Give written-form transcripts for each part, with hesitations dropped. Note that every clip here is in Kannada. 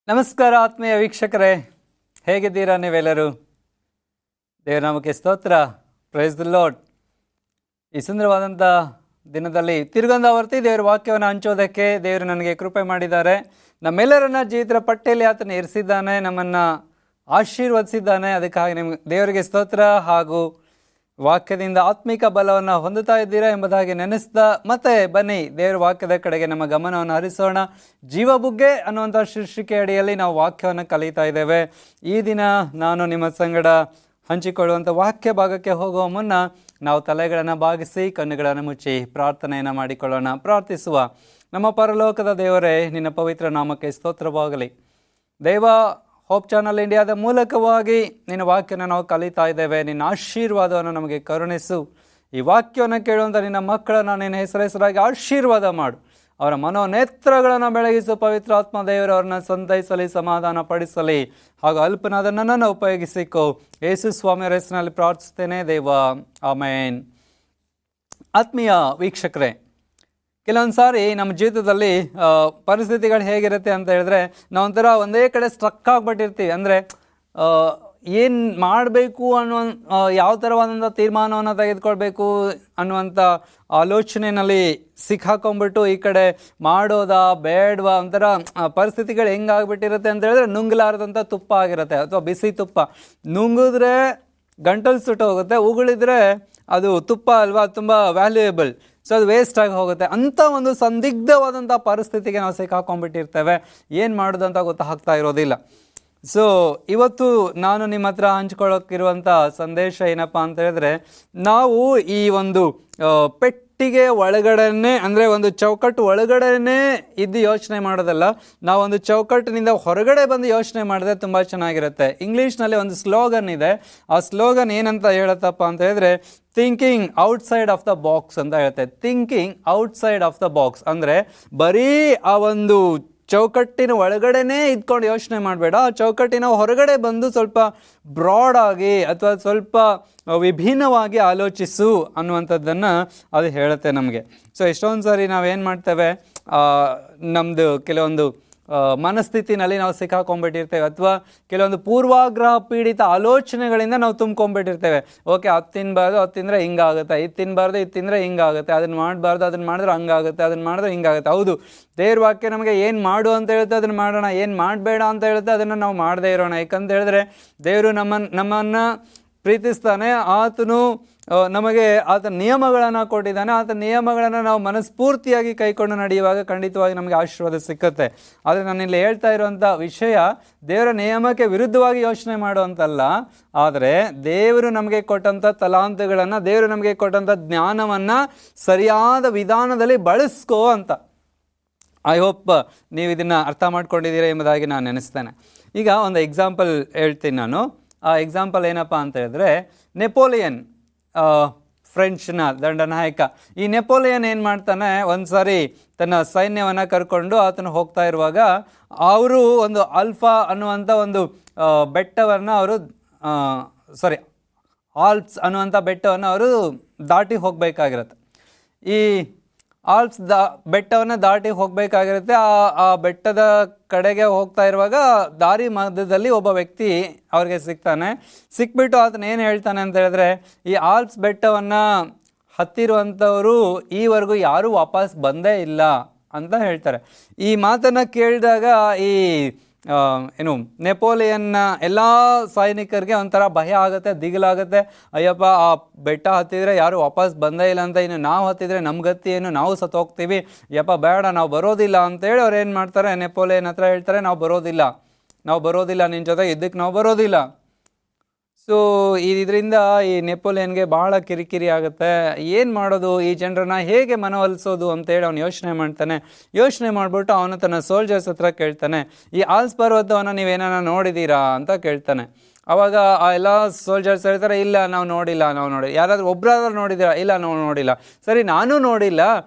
ನಮಸ್ಕಾರ ಆತ್ಮೀಯ ವೀಕ್ಷಕರೇ, ಹೇಗಿದ್ದೀರಾ ನೀವೆಲ್ಲರೂ? ದೇವನಾಮಕ್ಕೆ ಸ್ತೋತ್ರ. Praise the Lord. ಈ ಸುಂದರವಾದಂಥ ದಿನದಲ್ಲಿ ತಿರುಗೊಂದಾವರ್ತಿ ದೇವರ ವಾಕ್ಯವನ್ನು ಹಂಚೋದಕ್ಕೆ ದೇವರು ನನಗೆ ಕೃಪೆ ಮಾಡಿದ್ದಾರೆ. ನಮ್ಮೆಲ್ಲರನ್ನ ಜೀವಿತರ ಪಟ್ಟಿಯಲ್ಲಿ ಆತನ ಇರಿಸಿದ್ದಾನೆ, ನಮ್ಮನ್ನು ಆಶೀರ್ವದಿಸಿದ್ದಾನೆ. ಅದಕ್ಕಾಗಿ ನಿಮ್ಗೆ ದೇವರಿಗೆ ಸ್ತೋತ್ರ. ಹಾಗೂ ವಾಕ್ಯದಿಂದ ಆತ್ಮಿಕ ಬಲವನ್ನು ಹೊಂದುತ್ತಾ ಇದ್ದೀರಾ ಎಂಬುದಾಗಿ ನೆನೆಸ್ತಾ ಮತ್ತೆ ಬನ್ನಿ ದೇವರ ವಾಕ್ಯದ ಕಡೆಗೆ ನಮ್ಮ ಗಮನವನ್ನು ಹರಿಸೋಣ. ಜೀವಬುಗ್ಗೆ ಅನ್ನುವಂಥ ಶೀರ್ಷಿಕೆ ಅಡಿಯಲ್ಲಿ ನಾವು ವಾಕ್ಯವನ್ನು ಕಲಿತಾ ಇದ್ದೇವೆ. ಈ ದಿನ ನಾನು ನಿಮ್ಮ ಸಂಗಡ ಹಂಚಿಕೊಳ್ಳುವಂಥ ವಾಕ್ಯ ಭಾಗಕ್ಕೆ ಹೋಗುವ ಮುನ್ನ ನಾವು ತಲೆಗಳನ್ನು ಬಾಗಿಸಿ ಕಣ್ಣುಗಳನ್ನು ಮುಚ್ಚಿ ಪ್ರಾರ್ಥನೆಯನ್ನು ಮಾಡಿಕೊಳ್ಳೋಣ. ಪ್ರಾರ್ಥಿಸುವ. ನಮ್ಮ ಪರಲೋಕದ ದೇವರೇ, ನಿನ್ನ ಪವಿತ್ರ ನಾಮಕ್ಕೆ ಸ್ತೋತ್ರವಾಗಲಿ. ದೇವ, ಹೋಪ್ ಚಾನಲ್ ಇಂಡಿಯಾದ ಮೂಲಕವಾಗಿ ನಿನ್ನ ವಾಕ್ಯನ ನಾವು ಕಲಿತಾ ಇದ್ದೇವೆ. ನಿನ್ನ ಆಶೀರ್ವಾದವನ್ನು ನಮಗೆ ಕರುಣಿಸು. ಈ ವಾಕ್ಯವನ್ನು ಕೇಳುವಂಥ ನಿನ್ನ ಮಕ್ಕಳನ್ನು ನಿನ್ನ ಹೆಸರಾಗಿ ಆಶೀರ್ವಾದ ಮಾಡು. ಅವರ ಮನೋನೇತ್ರಗಳನ್ನು ಬೆಳಗಿಸು. ಪವಿತ್ರಾತ್ಮ ದೇವರವ್ರನ್ನ ಸಂತೈಸಲಿ, ಸಮಾಧಾನ ಪಡಿಸಲಿ. ಹಾಗೂ ಅಲ್ಪನಾದ ನನ್ನನ್ನು ಉಪಯೋಗಿಸಿಕೋ. ಯೇಸು ಸ್ವಾಮಿಯವರ ಹೆಸರಿನಲ್ಲಿ ಪ್ರಾರ್ಥಿಸ್ತೇನೆ ದೇವ, ಆಮೇನ್. ಆತ್ಮೀಯ ವೀಕ್ಷಕರೇ, ಕೆಲವೊಂದು ಸಾರಿ ನಮ್ಮ ಜೀವಿತದಲ್ಲಿ ಪರಿಸ್ಥಿತಿಗಳು ಹೇಗಿರುತ್ತೆ ಅಂತ ಹೇಳಿದ್ರೆ, ನಾವೊಂಥರ ಒಂದೇ ಕಡೆ ಸ್ಟ್ರಕ್ ಆಗಿಬಿಟ್ಟಿರ್ತೀವಿ. ಅಂದರೆ ಏನು ಮಾಡಬೇಕು ಅನ್ನುವ ಯಾವ ಥರವಾದಂಥ ತೀರ್ಮಾನವನ್ನು ತೆಗೆದುಕೊಳ್ಬೇಕು ಅನ್ನುವಂಥ ಆಲೋಚನೆಯಲ್ಲಿ ಸಿಕ್ಕಾಕೊಂಡ್ಬಿಟ್ಟು ಈ ಕಡೆ ಮಾಡೋದಾ ಬೇಡವಾ ಒಂಥರ ಪರಿಸ್ಥಿತಿಗಳು ಹೆಂಗಾಗ್ಬಿಟ್ಟಿರುತ್ತೆ ಅಂತ ಹೇಳಿದ್ರೆ, ನುಂಗಲಾರದಂಥ ತುಪ್ಪ ಆಗಿರುತ್ತೆ ಅಥವಾ ಬಿಸಿ ತುಪ್ಪ. ನುಂಗಿದ್ರೆ ಗಂಟಲು ಸುಟ್ಟು ಹೋಗುತ್ತೆ, ಉಗುಳಿದ್ರೆ ಅದು ತುಪ್ಪ ಅಲ್ವಾ, ತುಂಬ ವ್ಯಾಲ್ಯೂಯೇಬಲ್. ಸೊ ಅದು ವೇಸ್ಟ್ ಆಗಿ ಹೋಗುತ್ತೆ. ಅಂಥ ಒಂದು ಸಂದಿಗ್ಧವಾದಂಥ ಪರಿಸ್ಥಿತಿಗೆ ನಾವು ಸಿಕ್ಕಾಕೊಂಡ್ಬಿಟ್ಟಿರ್ತೇವೆ. ಏನು ಮಾಡೋದು ಅಂತ ಗೊತ್ತಾಗ್ತಾ ಇರೋದಿಲ್ಲ. ಸೊ ಇವತ್ತು ನಾನು ನಿಮ್ಮ ಹತ್ರ ಹಂಚ್ಕೊಳ್ಳೋಕ್ಕಿರುವಂಥ ಸಂದೇಶ ಏನಪ್ಪ ಅಂತ ಹೇಳಿದ್ರೆ, ನಾವು ಈ ಒಂದು ಪೆಟ್ಟಿಗೆ ಒಳಗಡೆನೇ, ಅಂದರೆ ಒಂದು ಚೌಕಟ್ಟು ಒಳಗಡೆನೇ ಇದ್ದು ಯೋಚನೆ ಮಾಡೋದಲ್ಲ, ನಾವೊಂದು ಚೌಕಟ್ಟಿನಿಂದ ಹೊರಗಡೆ ಬಂದು ಯೋಚನೆ ಮಾಡಿದ್ರೆ ತುಂಬ ಚೆನ್ನಾಗಿರುತ್ತೆ. ಇಂಗ್ಲೀಷ್ನಲ್ಲಿ ಒಂದು ಸ್ಲೋಗನ್ ಇದೆ. ಆ ಸ್ಲೋಗನ್ ಏನಂತ ಹೇಳುತ್ತಪ್ಪ ಅಂತ ಹೇಳಿದ್ರೆ, thinking outside of the box ಅಂತ ಹೇಳುತ್ತೆ. Thinking outside of the box ಅಂದರೆ ಬರೀ ಆ ಒಂದು ಚೌಕಟ್ಟಿನ ಒಳಗಡೆನೇ ಇದ್ಕೊಂಡು ಯೋಚನೆ ಮಾಡಬೇಡ, ಆ ಚೌಕಟ್ಟಿನ ಹೊರಗಡೆ ಬಂದು ಸ್ವಲ್ಪ ಬ್ರಾಡ್ ಆಗಿ ಅಥವಾ ಸ್ವಲ್ಪ ವಿಭಿನ್ನವಾಗಿ ಆಲೋಚಿಸು ಅನ್ನುವಂಥದ್ದನ್ನು ಅದು ಹೇಳುತ್ತೆ ನಮಗೆ. ಸೊ ಎಷ್ಟೊಂದು ಸಾರಿ ನಾವೇನು ಮಾಡ್ತೇವೆ, ನಮ್ಮದು ಕೆಲವೊಂದು ಮನಸ್ಥಿತಿನಲ್ಲಿ ನಾವು ಸಿಕ್ಕಾಕೊಂಡ್ಬಿಟ್ಟಿರ್ತೇವೆ ಅಥವಾ ಕೆಲವೊಂದು ಪೂರ್ವಾಗ್ರಹ ಪೀಡಿತ ಆಲೋಚನೆಗಳಿಂದ ನಾವು ತುಂಬ್ಕೊಂಡ್ಬಿಟ್ಟಿರ್ತೇವೆ. ಓಕೆ, ಅದು ತಿನ್ನಬಾರ್ದು, ಅದು ತಿಂದರೆ ಹಿಂಗಾಗುತ್ತೆ, ಇದು ತಿನ್ನಬಾರ್ದು, ಇದು ತಿಂದರೆ ಹಿಂಗಾಗುತ್ತೆ, ಅದನ್ನು ಮಾಡಬಾರ್ದು, ಅದನ್ನು ಮಾಡಿದ್ರೆ ಹಂಗಾಗುತ್ತೆ, ಅದನ್ನು ಮಾಡಿದ್ರೆ ಹಿಂಗಾಗುತ್ತೆ. ಹೌದು, ದೇವ್ರ ವಾಕ್ಯ ನಮಗೆ ಏನು ಮಾಡು ಅಂತ ಹೇಳುತ್ತೆ ಅದನ್ನು ಮಾಡೋಣ, ಏನು ಮಾಡಬೇಡ ಅಂತ ಹೇಳುತ್ತೆ ಅದನ್ನು ನಾವು ಮಾಡದೇ ಇರೋಣ. ಯಾಕಂತ ಹೇಳಿದ್ರೆ ದೇವರು ನಮ್ಮನ್ನು ಪ್ರೀತಿಸ್ತಾನೆ. ಆತನು ನಮಗೆ ಆತನ ನಿಯಮಗಳನ್ನು ಕೊಟ್ಟಿದ್ದಾನೆ. ಆತನ ನಿಯಮಗಳನ್ನು ನಾವು ಮನಸ್ಫೂರ್ತಿಯಾಗಿ ಕೈಕೊಂಡು ನಡೆಯುವಾಗ ಖಂಡಿತವಾಗಿ ನಮಗೆ ಆಶೀರ್ವಾದ ಸಿಕ್ಕುತ್ತೆ. ಆದರೆ ನಾನಿಲ್ಲಿ ಹೇಳ್ತಾ ಇರುವಂಥ ವಿಷಯ ದೇವರ ನಿಯಮಕ್ಕೆ ವಿರುದ್ಧವಾಗಿ ಯೋಚನೆ ಮಾಡುವಂತಲ್ಲ, ಆದರೆ ದೇವರು ನಮಗೆ ಕೊಟ್ಟಂಥ ತಲಾಂತುಗಳನ್ನು, ದೇವರು ನಮಗೆ ಕೊಟ್ಟಂಥ ಜ್ಞಾನವನ್ನು ಸರಿಯಾದ ವಿಧಾನದಲ್ಲಿ ಬಳಸ್ಕೋ ಅಂತ. ಐ ಹೋಪ್ ನೀವು ಇದನ್ನು ಅರ್ಥ ಮಾಡ್ಕೊಂಡಿದ್ದೀರಾ ಎಂಬುದಾಗಿ ನಾನು ನೆನೆಸ್ತೇನೆ. ಈಗ ಒಂದು ಎಕ್ಸಾಂಪಲ್ ಹೇಳ್ತೀನಿ ನಾನು. ಆ ಎಕ್ಸಾಂಪಲ್ ಏನಪ್ಪ ಅಂತ ಹೇಳಿದ್ರೆ, ನೆಪೋಲಿಯನ್, ಫ್ರೆಂಚ್ನ ದಂಡನಾಯಕ. ಈ ನೆಪೋಲಿಯನ್ ಏನು ಮಾಡ್ತಾನೆ, ಒಂದು ಸಾರಿ ತನ್ನ ಸೈನ್ಯವನ್ನು ಕರ್ಕೊಂಡು ಆತನು ಹೋಗ್ತಾ ಇರುವಾಗ ಅವರು ಒಂದು ಆಲ್ಫಾ ಅನ್ನುವಂಥ ಒಂದು ಬೆಟ್ಟವನ್ನು ಅವರು ಆಲ್ಪ್ಸ್ ಅನ್ನುವಂಥ ಬೆಟ್ಟವನ್ನು ಅವರು ದಾಟಿ ಹೋಗಬೇಕಾಗಿರುತ್ತೆ. ಈ ಆಲ್ಪ್ಸ್ ಬೆಟ್ಟವನ್ನು ದಾಟಿ ಹೋಗಬೇಕಾಗಿರುತ್ತೆ. ಆ ಬೆಟ್ಟದ ಕಡೆಗೆ ಹೋಗ್ತಾ ಇರುವಾಗ ದಾರಿ ಮಧ್ಯದಲ್ಲಿ ಒಬ್ಬ ವ್ಯಕ್ತಿ ಅವ್ರಿಗೆ ಸಿಗ್ತಾನೆ. ಸಿಕ್ಬಿಟ್ಟು ಆತನ ಏನು ಹೇಳ್ತಾನೆ ಅಂತ ಹೇಳಿದ್ರೆ, ಈ ಆಲ್ಪ್ಸ್ ಬೆಟ್ಟವನ್ನು ಹತ್ತಿರುವಂಥವರು ಈವರೆಗೂ ಯಾರೂ ವಾಪಸ್ ಬಂದೇ ಇಲ್ಲ ಅಂತ ಹೇಳ್ತಾರೆ. ಈ ಮಾತನ್ನು ಕೇಳಿದಾಗ ಈ ನೆಪೋಲಿಯನ್ನ ಎಲ್ಲ ಸೈನಿಕರಿಗೆ ಒಂಥರ ಭಯ ಆಗುತ್ತೆ, ದಿಗಿಲಾಗುತ್ತೆ. ಅಯ್ಯಪ್ಪ, ಆ ಬೆಟ್ಟ ಹತ್ತಿದ್ರೆ ಯಾರು ವಾಪಸ್ ಬಂದೇ ಇಲ್ಲ ಅಂತ, ಇನ್ನು ನಾವು ಹತ್ತಿದ್ರೆ ನಮ್ಮ ಗತಿ ಏನು, ನಾವು ಸತ್ತೋಗ್ತೀವಿ, ಯಪ್ಪ ಬೇಡ, ನಾವು ಬರೋದಿಲ್ಲ ಅಂತೇಳಿ ಅವ್ರು ಏನು ಮಾಡ್ತಾರೆ, ನೆಪೋಲಿಯನ್ ಹತ್ರ ಹೇಳ್ತಾರೆ, ನಾವು ಬರೋದಿಲ್ಲ, ನಿನ್ನ ಜೊತೆ ಇದ್ದಕ್ಕೆ ನಾವು ಬರೋದಿಲ್ಲ. ಸೊ ಇದರಿಂದ ಈ ನೆಪೋಲಿಯನ್ಗೆ ಭಾಳ ಕಿರಿಕಿರಿ ಆಗುತ್ತೆ. ಏನು ಮಾಡೋದು, ಈ ಜನರನ್ನ ಹೇಗೆ ಮನವೊಲಿಸೋದು ಅಂತೇಳಿ ಅವನು ಯೋಚನೆ ಮಾಡಿಬಿಟ್ಟು ಅವನು ತನ್ನ ಸೋಲ್ಜರ್ಸ್ ಹತ್ರ ಕೇಳ್ತಾನೆ, ಈ ಆಲ್ಪ್ಸ್ ಪರ್ವತವನ್ನು ನೀವೇನ ನೋಡಿದ್ದೀರಾ ಅಂತ ಕೇಳ್ತಾನೆ. ಆವಾಗ ಆ ಎಲ್ಲ ಸೋಲ್ಜರ್ಸ್ ಹೇಳ್ತಾರೆ, ಇಲ್ಲ ನಾವು ನೋಡಿಲ್ಲ. ಯಾರಾದರೂ ಒಬ್ಬರಾದ್ರೂ ನೋಡಿದ್ದೀರಾ? ಇಲ್ಲ, ನಾವು ನೋಡಿಲ್ಲ. ಸರಿ, ನಾನು ನೋಡಿಲ್ಲ.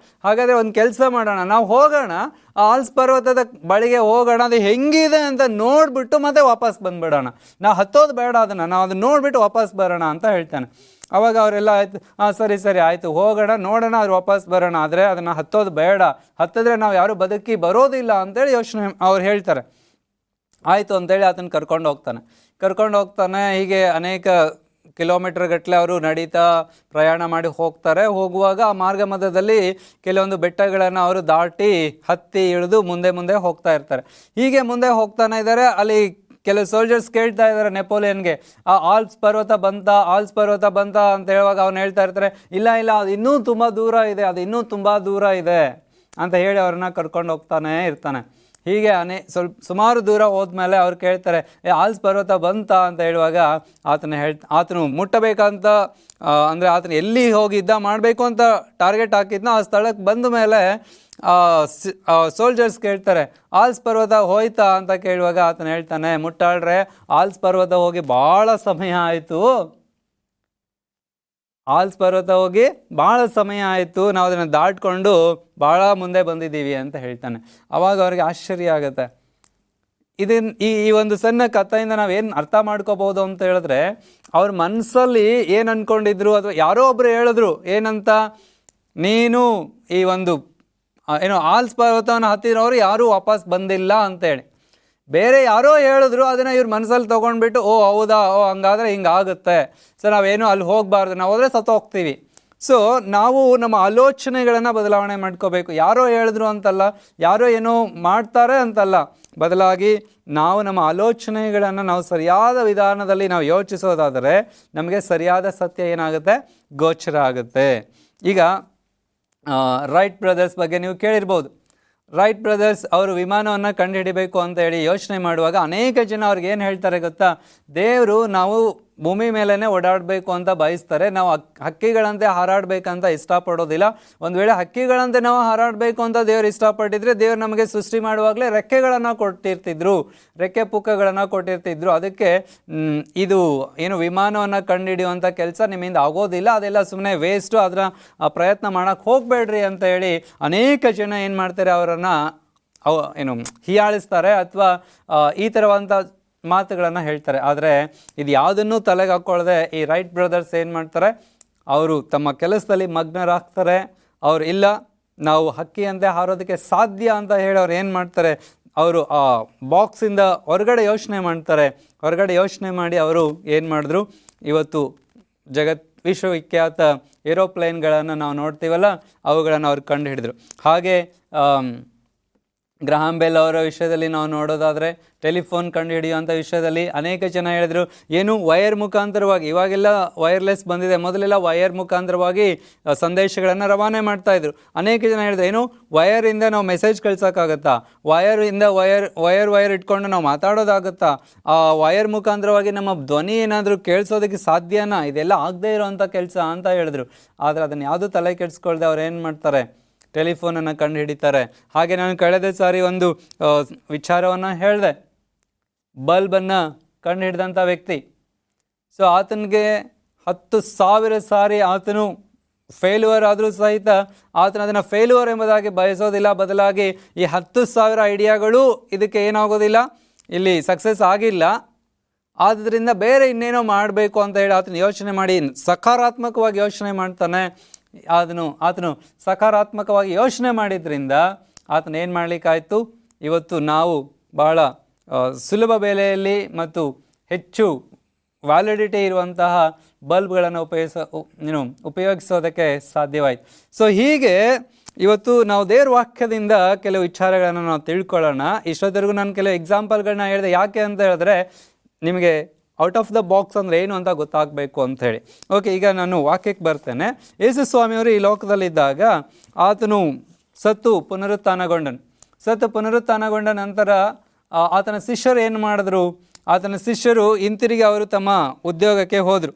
ಹಾಗಾದರೆ ಒಂದು ಕೆಲಸ ಮಾಡೋಣ, ನಾವು ಹೋಗೋಣ, ಆ ಆಲ್ಪ್ಸ್ ಪರ್ವತದ ಬಳಿಗೆ ಹೋಗೋಣ, ಅದು ಹೆಂಗಿದೆ ಅಂತ ನೋಡಿಬಿಟ್ಟು ಮತ್ತೆ ವಾಪಸ್ ಬಂದುಬಿಡೋಣ. ನಾವು ಹತ್ತೋದು ಬೇಡ, ನಾವು ಅದನ್ನು ನೋಡಿಬಿಟ್ಟು ವಾಪಸ್ ಬರೋಣ ಅಂತ ಹೇಳ್ತಾನೆ. ಆವಾಗ ಅವರೆಲ್ಲ ಆಯಿತು, ಸರಿ ಆಯಿತು, ಹೋಗೋಣ, ನೋಡೋಣ, ಅದು ವಾಪಸ್ ಬರೋಣ. ಆದರೆ ಅದನ್ನು ಹತ್ತೋದು ಬೇಡ, ಹತ್ತಿದ್ರೆ ನಾವು ಯಾರೂ ಬರೋದಿಲ್ಲ ಅಂತೇಳಿ ಅವ್ರು ಹೇಳ್ತಾರೆ. ಆಯಿತು ಅಂತೇಳಿ ಆತನ ಕರ್ಕೊಂಡು ಹೋಗ್ತಾನೆ. ಹೀಗೆ ಅನೇಕ ಕಿಲೋಮೀಟರ್ ಗಟ್ಟಲೆ ಅವರು ನಡೀತಾ ಪ್ರಯಾಣ ಮಾಡಿ ಹೋಗುವಾಗ ಆ ಮಾರ್ಗ ಮಧ್ಯದಲ್ಲಿ ಕೆಲವೊಂದು ಬೆಟ್ಟಗಳನ್ನು ಅವರು ದಾಟಿ ಹತ್ತಿ ಇಳಿದು ಮುಂದೆ ಹೋಗ್ತಾ ಇರ್ತಾರೆ. ಹೀಗೆ ಮುಂದೆ ಹೋಗ್ತಾನೆ ಇದ್ದಾರೆ. ಅಲ್ಲಿ ಕೆಲವು ಸೋಲ್ಜರ್ಸ್ ಕೇಳ್ತಾ ಇದ್ದಾರೆ ನೆಪೋಲಿಯನ್ಗೆ, ಆ ಆಲ್ಪ್ಸ್ ಪರ್ವತ ಬಂತ ಅಂತ ಹೇಳುವಾಗ ಅವ್ನು ಹೇಳ್ತಾ ಇರ್ತಾರೆ, ಇಲ್ಲ ಅದು ಇನ್ನೂ ತುಂಬ ದೂರ ಇದೆ ಅಂತ ಹೇಳಿ ಅವ್ರನ್ನ ಕರ್ಕೊಂಡು ಹೋಗ್ತಾನೆ ಇರ್ತಾನೆ. ಹೀಗೆ ಸುಮಾರು ದೂರ ಹೋದ್ಮೇಲೆ ಅವ್ರು ಕೇಳ್ತಾರೆ, ಆಲ್ಸ್ ಪರ್ವತ ಬಂತ ಅಂತ ಹೇಳುವಾಗ ಆತನು ಮುಟ್ಟಬೇಕಂತ ಅಂದರೆ ಆತನು ಎಲ್ಲಿ ಹೋಗಿದ್ದ ಮಾಡಬೇಕು ಅಂತ ಟಾರ್ಗೆಟ್ ಹಾಕಿದ್ನೋ ಆ ಸ್ಥಳಕ್ಕೆ ಬಂದ ಮೇಲೆ ಸೋಲ್ಜರ್ಸ್ ಕೇಳ್ತಾರೆ, ಆಲ್ಸ್ ಪರ್ವತ ಹೋಯ್ತಾ ಅಂತ ಕೇಳುವಾಗ ಆತನು ಹೇಳ್ತಾನೆ, ಮುಟ್ಟಾಳ್ರೆ ಆಲ್ಸ್ ಪರ್ವತ ಹೋಗಿ ಭಾಳ ಸಮಯ ಆಯಿತು, ನಾವು ಅದನ್ನು ದಾಟ್ಕೊಂಡು ಭಾಳ ಮುಂದೆ ಬಂದಿದ್ದೀವಿ ಅಂತ ಹೇಳ್ತಾನೆ. ಅವಾಗ ಅವ್ರಿಗೆ ಆಶ್ಚರ್ಯ ಆಗುತ್ತೆ. ಈ ಒಂದು ಸಣ್ಣ ಕಥೆಯಿಂದ ನಾವೇನು ಅರ್ಥ ಮಾಡ್ಕೋಬಹುದು ಅಂತ ಹೇಳಿದ್ರೆ, ಅವ್ರ ಮನಸ್ಸಲ್ಲಿ ಏನು ಅಂದ್ಕೊಂಡಿದ್ರು ಅಥವಾ ಯಾರೋ ಒಬ್ರು ಹೇಳಿದ್ರು ಏನಂತ, ನೀನು ಈ ಒಂದು ಆಲ್ಸ್ ಪರ್ವತವನ್ನು ಹತ್ತಿರೋರು ಯಾರೂ ವಾಪಸ್ ಬಂದಿಲ್ಲ ಅಂತೇಳಿ. ಬೇರೆ ಯಾರೋ ಹೇಳಿದ್ರು, ಅದನ್ನು ಇವ್ರ ಮನಸ್ಸಲ್ಲಿ ತೊಗೊಂಡ್ಬಿಟ್ಟು ಹೌದಾ, ಹಂಗಾದ್ರೆ ಹಿಂಗಾಗುತ್ತೆ, ಸೊ ನಾವೇನು ಅಲ್ಲಿ ಹೋಗಬಾರ್ದು, ನಾವು ಹೋದರೆ ಹೋಗ್ತೀವಿ. ಸೊ ನಾವು ನಮ್ಮ ಆಲೋಚನೆಗಳನ್ನು ಬದಲಾವಣೆ ಮಾಡ್ಕೋಬೇಕು. ಯಾರೋ ಹೇಳಿದ್ರು ಅಂತಲ್ಲ, ಯಾರೋ ಏನೋ ಮಾಡ್ತಾರೆ ಅಂತಲ್ಲ, ಬದಲಾಗಿ ನಾವು ನಮ್ಮ ಆಲೋಚನೆಗಳನ್ನು ನಾವು ಸರಿಯಾದ ವಿಧಾನದಲ್ಲಿ ನಾವು ಯೋಚಿಸೋದಾದರೆ ನಮಗೆ ಸರಿಯಾದ ಸತ್ಯ ಏನಾಗುತ್ತೆ, ಗೋಚರ ಆಗುತ್ತೆ. ಈಗ ರೈಟ್ ಬ್ರದರ್ಸ್ ಬಗ್ಗೆ ನೀವು ಕೇಳಿರ್ಬೋದು. ರೈಟ್ ಬ್ರದರ್ಸ್ ಅವರು ವಿಮಾನವನ್ನು ಕಂಡುಹಿಡಿಬೇಕು ಅಂತ ಹೇಳಿ ಯೋಚನೆ ಮಾಡುವಾಗ ಅನೇಕ ಜನ ಅವ್ರಿಗೆ ಏನು ಹೇಳ್ತಾರೆ ಗೊತ್ತಾ, ದೇವರು ನಾವು ಭೂಮಿ ಮೇಲೇ ಓಡಾಡಬೇಕು ಅಂತ ಬಯಸ್ತಾರೆ, ನಾವು ಹಕ್ಕಿಗಳಂತೆ ಹಾರಾಡಬೇಕಂತ ಇಷ್ಟಪಡೋದಿಲ್ಲ. ಒಂದು ವೇಳೆ ಹಕ್ಕಿಗಳಂತೆ ನಾವು ಹಾರಾಡಬೇಕು ಅಂತ ದೇವರು ಇಷ್ಟಪಟ್ಟಿದ್ರೆ ದೇವರು ನಮಗೆ ಸೃಷ್ಟಿ ಮಾಡುವಾಗಲೇ ರೆಕ್ಕೆಗಳನ್ನು ಕೊಟ್ಟಿರ್ತಿದ್ರು, ರೆಕ್ಕೆ ಪುಕ್ಕಗಳನ್ನು ಕೊಟ್ಟಿರ್ತಿದ್ರು. ಅದಕ್ಕೆ ಇದು ಏನು ವಿಮಾನವನ್ನು ಕಂಡುಹಿಡಿಯುವಂಥ ಕೆಲಸ ನಿಮ್ಮಿಂದ ಆಗೋದಿಲ್ಲ, ಅದೆಲ್ಲ ಸುಮ್ಮನೆ ವೇಸ್ಟು, ಅದರ ಪ್ರಯತ್ನ ಮಾಡೋಕ್ಕೆ ಹೋಗಬೇಡ್ರಿ ಅಂತ ಹೇಳಿ ಅನೇಕ ಜನ ಏನು ಮಾಡ್ತಾರೆ, ಅವರನ್ನು ಹೀಯಾಳಿಸ್ತಾರೆ ಅಥವಾ ಈ ಥರವಂಥ ಮಾತುಗಳನ್ನು ಹೇಳ್ತಾರೆ. ಆದರೆ ಇದು ಯಾವುದನ್ನೂ ತಲೆಗೆ ಹಾಕ್ಕೊಳ್ಳದೆ ಈ ರೈಟ್ ಬ್ರದರ್ಸ್ ಏನು ಮಾಡ್ತಾರೆ, ಅವರು ತಮ್ಮ ಕೆಲಸದಲ್ಲಿ ಮಗ್ನರಾಗ್ತಾರೆ. ಅವ್ರು ಇಲ್ಲ, ನಾವು ಹಕ್ಕಿಯಂತೆ ಹಾರೋದಕ್ಕೆ ಸಾಧ್ಯ ಅಂತ ಹೇಳಿ ಅವ್ರು ಏನು ಮಾಡ್ತಾರೆ, ಅವರು ಆ ಬಾಕ್ಸಿಂದ ಹೊರಗಡೆ ಯೋಚನೆ ಮಾಡಿ ಅವರು ಏನು ಮಾಡಿದ್ರು, ಇವತ್ತು ವಿಶ್ವವಿಖ್ಯಾತ ಏರೋಪ್ಲೇನ್ಗಳನ್ನು ನಾವು ನೋಡ್ತೀವಲ್ಲ, ಅವುಗಳನ್ನು ಅವ್ರು ಕಂಡು ಹಿಡಿದ್ರು. ಹಾಗೆ ಗ್ರಹಾಂ ಬೆಲ್ ಅವರ ವಿಷಯದಲ್ಲಿ ನಾವು ನೋಡೋದಾದರೆ ಟೆಲಿಫೋನ್ ಕಂಡುಹಿಡಿಯುವಂಥ ವಿಷಯದಲ್ಲಿ ಅನೇಕ ಜನ ಹೇಳಿದ್ರು, ಏನು ವೈರ್ ಮುಖಾಂತರವಾಗಿ, ಇವಾಗೆಲ್ಲ ವೈರ್ಲೆಸ್ ಬಂದಿದೆ, ಮೊದಲೆಲ್ಲ ವೈರ್ ಮುಖಾಂತರವಾಗಿ ಸಂದೇಶಗಳನ್ನು ರವಾನೆ ಮಾಡ್ತಾಯಿದ್ರು. ಅನೇಕ ಜನ ಹೇಳಿದ್ರು, ಏನು ವೈರಿಂದ ನಾವು ಮೆಸೇಜ್ ಕಳ್ಸೋಕ್ಕಾಗತ್ತಾ, ವೈರ್ ಇಟ್ಕೊಂಡು ನಾವು ಮಾತಾಡೋದಾಗುತ್ತಾ, ಆ ವೈರ್ ಮುಖಾಂತರವಾಗಿ ನಮ್ಮ ಧ್ವನಿ ಏನಾದರೂ ಕೇಳಿಸೋದಕ್ಕೆ ಸಾಧ್ಯನಾ, ಇದೆಲ್ಲ ಆಗದೇ ಇರೋವಂಥ ಕೆಲಸ ಅಂತ ಹೇಳಿದ್ರು. ಆದರೆ ಅದನ್ನು ಯಾವುದೂ ತಲೆ ಕೆಡಿಸ್ಕೊಳ್ದೆ ಅವ್ರು ಏನು ಮಾಡ್ತಾರೆ, ಟೆಲಿಫೋನನ್ನು ಕಂಡು ಹಿಡಿತಾರೆ. ಹಾಗೆ ನಾನು ಕಳೆದ ಸಾರಿ ಒಂದು ವಿಚಾರವನ್ನು ಹೇಳಿದೆ, ಬಲ್ಬನ್ನು ಕಂಡು ಹಿಡಿದಂಥ ವ್ಯಕ್ತಿ. ಸೊ ಆತನಿಗೆ 10,000 ಸಾರಿ ಆತನು ಫೇಲ್ಯೂರ್ ಆದರೂ ಸಹಿತ ಆತನ ಅದನ್ನು ಫೇಲ್ಯೂರ್ ಎಂಬುದಾಗಿ ಬಯಸೋದಿಲ್ಲ, ಬದಲಾಗಿ ಈ 10,000 ಐಡಿಯಾಗಳು ಇದಕ್ಕೆ ಏನಾಗೋದಿಲ್ಲ, ಇಲ್ಲಿ ಸಕ್ಸಸ್ ಆಗಿಲ್ಲ, ಆದ್ದರಿಂದ ಬೇರೆ ಇನ್ನೇನೋ ಮಾಡಬೇಕು ಅಂತ ಹೇಳಿ ಆತನ ಯೋಚನೆ ಮಾಡಿ ಸಕಾರಾತ್ಮಕವಾಗಿ ಯೋಚನೆ ಮಾಡ್ತಾನೆ. ಆತನು ಸಕಾರಾತ್ಮಕವಾಗಿ ಯೋಚನೆ ಮಾಡಿದ್ರಿಂದ ಆತನ ಏನು ಮಾಡಲಿಕ್ಕಾಯಿತು, ಇವತ್ತು ನಾವು ಬಹಳ ಸುಲಭ ಬೆಲೆಯಲ್ಲಿ ಮತ್ತು ಹೆಚ್ಚು ವ್ಯಾಲಿಡಿಟಿ ಇರುವಂತಹ ಬಲ್ಬ್ಗಳನ್ನು ಉಪಯೋಗಿಸೋದಕ್ಕೆ ಸಾಧ್ಯವಾಯಿತು. ಸೊ ಹೀಗೆ ಇವತ್ತು ನಾವು ದೇವ್ರ ವಾಕ್ಯದಿಂದ ಕೆಲವು ವಿಚಾರಗಳನ್ನು ನಾವು ತಿಳ್ಕೊಳ್ಳೋಣ. ಇಷ್ಟೊತ್ತರೆಗೂ ನಾನು ಕೆಲವು ಎಕ್ಸಾಂಪಲ್ಗಳನ್ನ ಹೇಳಿದೆ. ಯಾಕೆ ಅಂತ ಹೇಳಿದ್ರೆ ನಿಮಗೆ ಔಟ್ ಆಫ್ ದ ಬಾಕ್ಸ್ ಅಂದರೆ ಏನು ಅಂತ ಗೊತ್ತಾಗಬೇಕು ಅಂಥೇಳಿ. ಓಕೆ, ಈಗ ನಾನು ವಾಕ್ಯಕ್ಕೆ ಬರ್ತೇನೆ. ಯೇಸು ಸ್ವಾಮಿಯವರು ಈ ಲೋಕದಲ್ಲಿದ್ದಾಗ ಆತನು ಸತ್ತು ಪುನರುತ್ಥಾನಗೊಂಡ ನಂತರ ಆತನ ಶಿಷ್ಯರು ಏನು ಮಾಡಿದ್ರು, ಆತನ ಶಿಷ್ಯರು ಹಿಂತಿರುಗಿ ಅವರು ತಮ್ಮ ಉದ್ಯೋಗಕ್ಕೆ ಹೋದರು.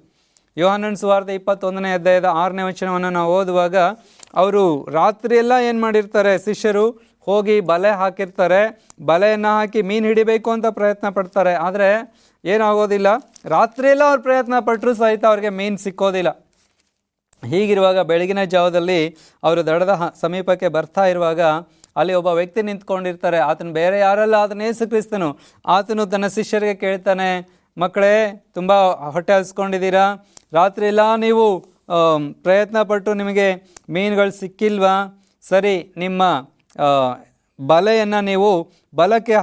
ಯೋಹಾನನ ಸುವಾರ್ತೆ 21ನೇ ಅಧ್ಯಾಯದ 6ನೇ ವಚನವನ್ನು ನಾವು ಓದುವಾಗ, ಅವರು ರಾತ್ರಿಯೆಲ್ಲ ಏನು ಮಾಡಿರ್ತಾರೆ, ಶಿಷ್ಯರು ಹೋಗಿ ಬಲೆ ಹಾಕಿರ್ತಾರೆ, ಬಲೆಯನ್ನು ಹಾಕಿ ಮೀನು ಹಿಡಿಬೇಕು ಅಂತ ಪ್ರಯತ್ನ ಪಡ್ತಾರೆ. ಆದರೆ ಏನಾಗೋದಿಲ್ಲ, ರಾತ್ರಿಯೆಲ್ಲ ಅವ್ರು ಪ್ರಯತ್ನ ಪಟ್ಟರು ಸಹಿತ ಅವ್ರಿಗೆ ಮೀನು ಸಿಕ್ಕೋದಿಲ್ಲ. ಹೀಗಿರುವಾಗ ಬೆಳಗಿನ ಜಾವದಲ್ಲಿ ಅವರು ದಡದ ಸಮೀಪಕ್ಕೆ ಬರ್ತಾ ಇರುವಾಗ ಅಲ್ಲಿ ಒಬ್ಬ ವ್ಯಕ್ತಿ ನಿಂತ್ಕೊಂಡಿರ್ತಾರೆ. ಆತನು ಬೇರೆ ಯಾರಲ್ಲ, ಆತನ ಯೇಸು ಕ್ರಿಸ್ತನು. ಆತನು ತನ್ನ ಶಿಷ್ಯರಿಗೆ ಕೇಳ್ತಾನೆ, ಮಕ್ಕಳೇ ತುಂಬ ಹೊಟ್ಟೆ ಹಸ್ಕೊಂಡಿದ್ದೀರಾ, ರಾತ್ರಿ ಎಲ್ಲ ನೀವು ಪ್ರಯತ್ನ ಪಟ್ಟು ನಿಮಗೆ ಮೀನುಗಳು ಸಿಕ್ಕಿಲ್ವಾ? ಸರಿ, ನಿಮ್ಮ ಬಲೆಯನ್ನು ನೀವು ಬಲಕ್ಕೆ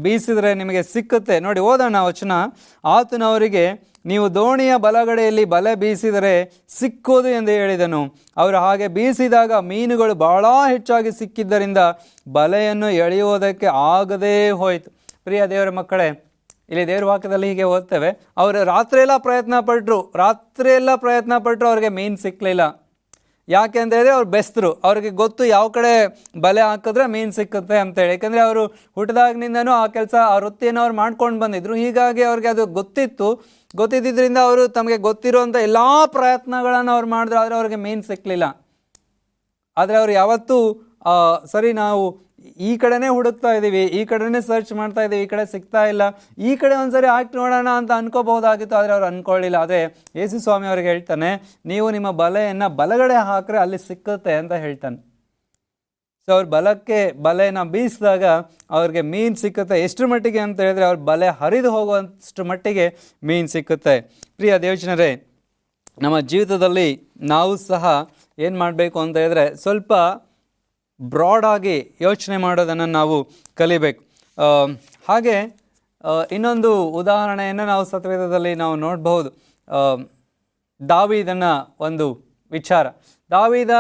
ಬೀಸಿದರೆ ನಿಮಗೆ ಸಿಕ್ಕುತ್ತೆ. ನೋಡಿ ಓದೋಣ ವಚನ. ಆತನು ಅವರಿಗೆ, ನೀವು ದೋಣಿಯ ಬಲಗಡೆಯಲ್ಲಿ ಬಲೆ ಬೀಸಿದರೆ ಸಿಕ್ಕೋದು ಎಂದು ಹೇಳಿದನು. ಅವರು ಹಾಗೆ ಬೀಸಿದಾಗ ಮೀನುಗಳು ಬಹಳ ಹೆಚ್ಚಾಗಿ ಸಿಕ್ಕಿದ್ದರಿಂದ ಬಲೆಯನ್ನು ಎಳೆಯುವುದಕ್ಕೆ ಆಗದೇ ಹೋಯಿತು. ಪ್ರಿಯ ದೇವರ ಮಕ್ಕಳೇ, ಇಲ್ಲಿ ದೇವ್ರ ವಾಕ್ಯದಲ್ಲಿ ಹೀಗೆ ಓದ್ತೇವೆ, ಅವರು ರಾತ್ರಿಯೆಲ್ಲ ಪ್ರಯತ್ನ ಪಟ್ಟರು, ಅವ್ರಿಗೆ ಮೀನು ಸಿಕ್ಕಲಿಲ್ಲ. ಯಾಕೆ ಅಂತ ಹೇಳಿದ್ರೆ ಅವ್ರು ಬೆಸ್ತರು, ಅವ್ರಿಗೆ ಗೊತ್ತು ಯಾವ ಕಡೆ ಬಲೆ ಹಾಕಿದ್ರೆ ಮೀನು ಸಿಕ್ಕುತ್ತೆ ಅಂತೇಳಿ. ಯಾಕೆಂದರೆ ಅವರು ಹುಟ್ಟಿದಾಗಿನಿಂದನೂ ಆ ಕೆಲಸ, ಆ ವೃತ್ತಿಯನ್ನು ಅವ್ರು ಮಾಡ್ಕೊಂಡು ಬಂದಿದ್ರು. ಹೀಗಾಗಿ ಅವ್ರಿಗೆ ಅದು ಗೊತ್ತಿದ್ದರಿಂದ ಅವರು ತಮಗೆ ಗೊತ್ತಿರುವಂಥ ಎಲ್ಲ ಪ್ರಯತ್ನಗಳನ್ನು ಅವ್ರು ಮಾಡಿದ್ರು, ಆದರೆ ಅವ್ರಿಗೆ ಮೀನು ಸಿಕ್ಕಲಿಲ್ಲ. ಆದರೆ ಅವ್ರು ಯಾವತ್ತೂ ಸರಿ ನಾವು ಈ ಕಡೆನೇ ಹುಡುಕ್ತಾ ಇದ್ದೀವಿ, ಈ ಕಡೆನೇ ಸರ್ಚ್ ಮಾಡ್ತಾ ಇದ್ದೀವಿ, ಈ ಕಡೆ ಸಿಗ್ತಾ ಇಲ್ಲ, ಈ ಕಡೆ ಒಂದ್ಸರಿ ಹಾಕಿ ನೋಡೋಣ ಅಂತ ಅನ್ಕೋಬಹುದಾಗಿತ್ತು, ಆದರೆ ಅವ್ರು ಅಂದ್ಕೊಳ್ಳಿಲ್ಲ. ಆದರೆ ಯೇಸು ಸ್ವಾಮಿ ಅವ್ರಿಗೆ ಹೇಳ್ತಾನೆ, ನೀವು ನಿಮ್ಮ ಬಲೆಯನ್ನು ಬಲಗಡೆ ಹಾಕ್ರೆ ಅಲ್ಲಿ ಸಿಕ್ಕುತ್ತೆ ಅಂತ ಹೇಳ್ತಾನೆ. ಸೊ ಅವ್ರ ಬಲೆಯನ್ನು ಬೀಸಿದಾಗ ಅವ್ರಿಗೆ ಮೀನು ಸಿಕ್ಕುತ್ತೆ. ಎಷ್ಟು ಮಟ್ಟಿಗೆ ಅಂತ ಹೇಳಿದ್ರೆ ಅವ್ರ ಬಲೆ ಹರಿದು ಹೋಗುವಷ್ಟು ಮಟ್ಟಿಗೆ ಮೀನು ಸಿಕ್ಕುತ್ತೆ. ಪ್ರಿಯ ದೇವಜನರೇ, ನಮ್ಮ ಜೀವಿತದಲ್ಲಿ ನಾವು ಸಹ ಏನು ಮಾಡಬೇಕು ಅಂತ ಹೇಳಿದ್ರೆ ಸ್ವಲ್ಪ ಬ್ರಾಡಾಗಿ ಯೋಚನೆ ಮಾಡೋದನ್ನು ನಾವು ಕಲಿಬೇಕು. ಹಾಗೆ ಇನ್ನೊಂದು ಉದಾಹರಣೆಯನ್ನು ನಾವು ಸತ್ಯವೇದದಲ್ಲಿ ನಾವು ನೋಡಬಹುದು. ದಾವೀದನ ಒಂದು ವಿಚಾರ. ದಾವೀದ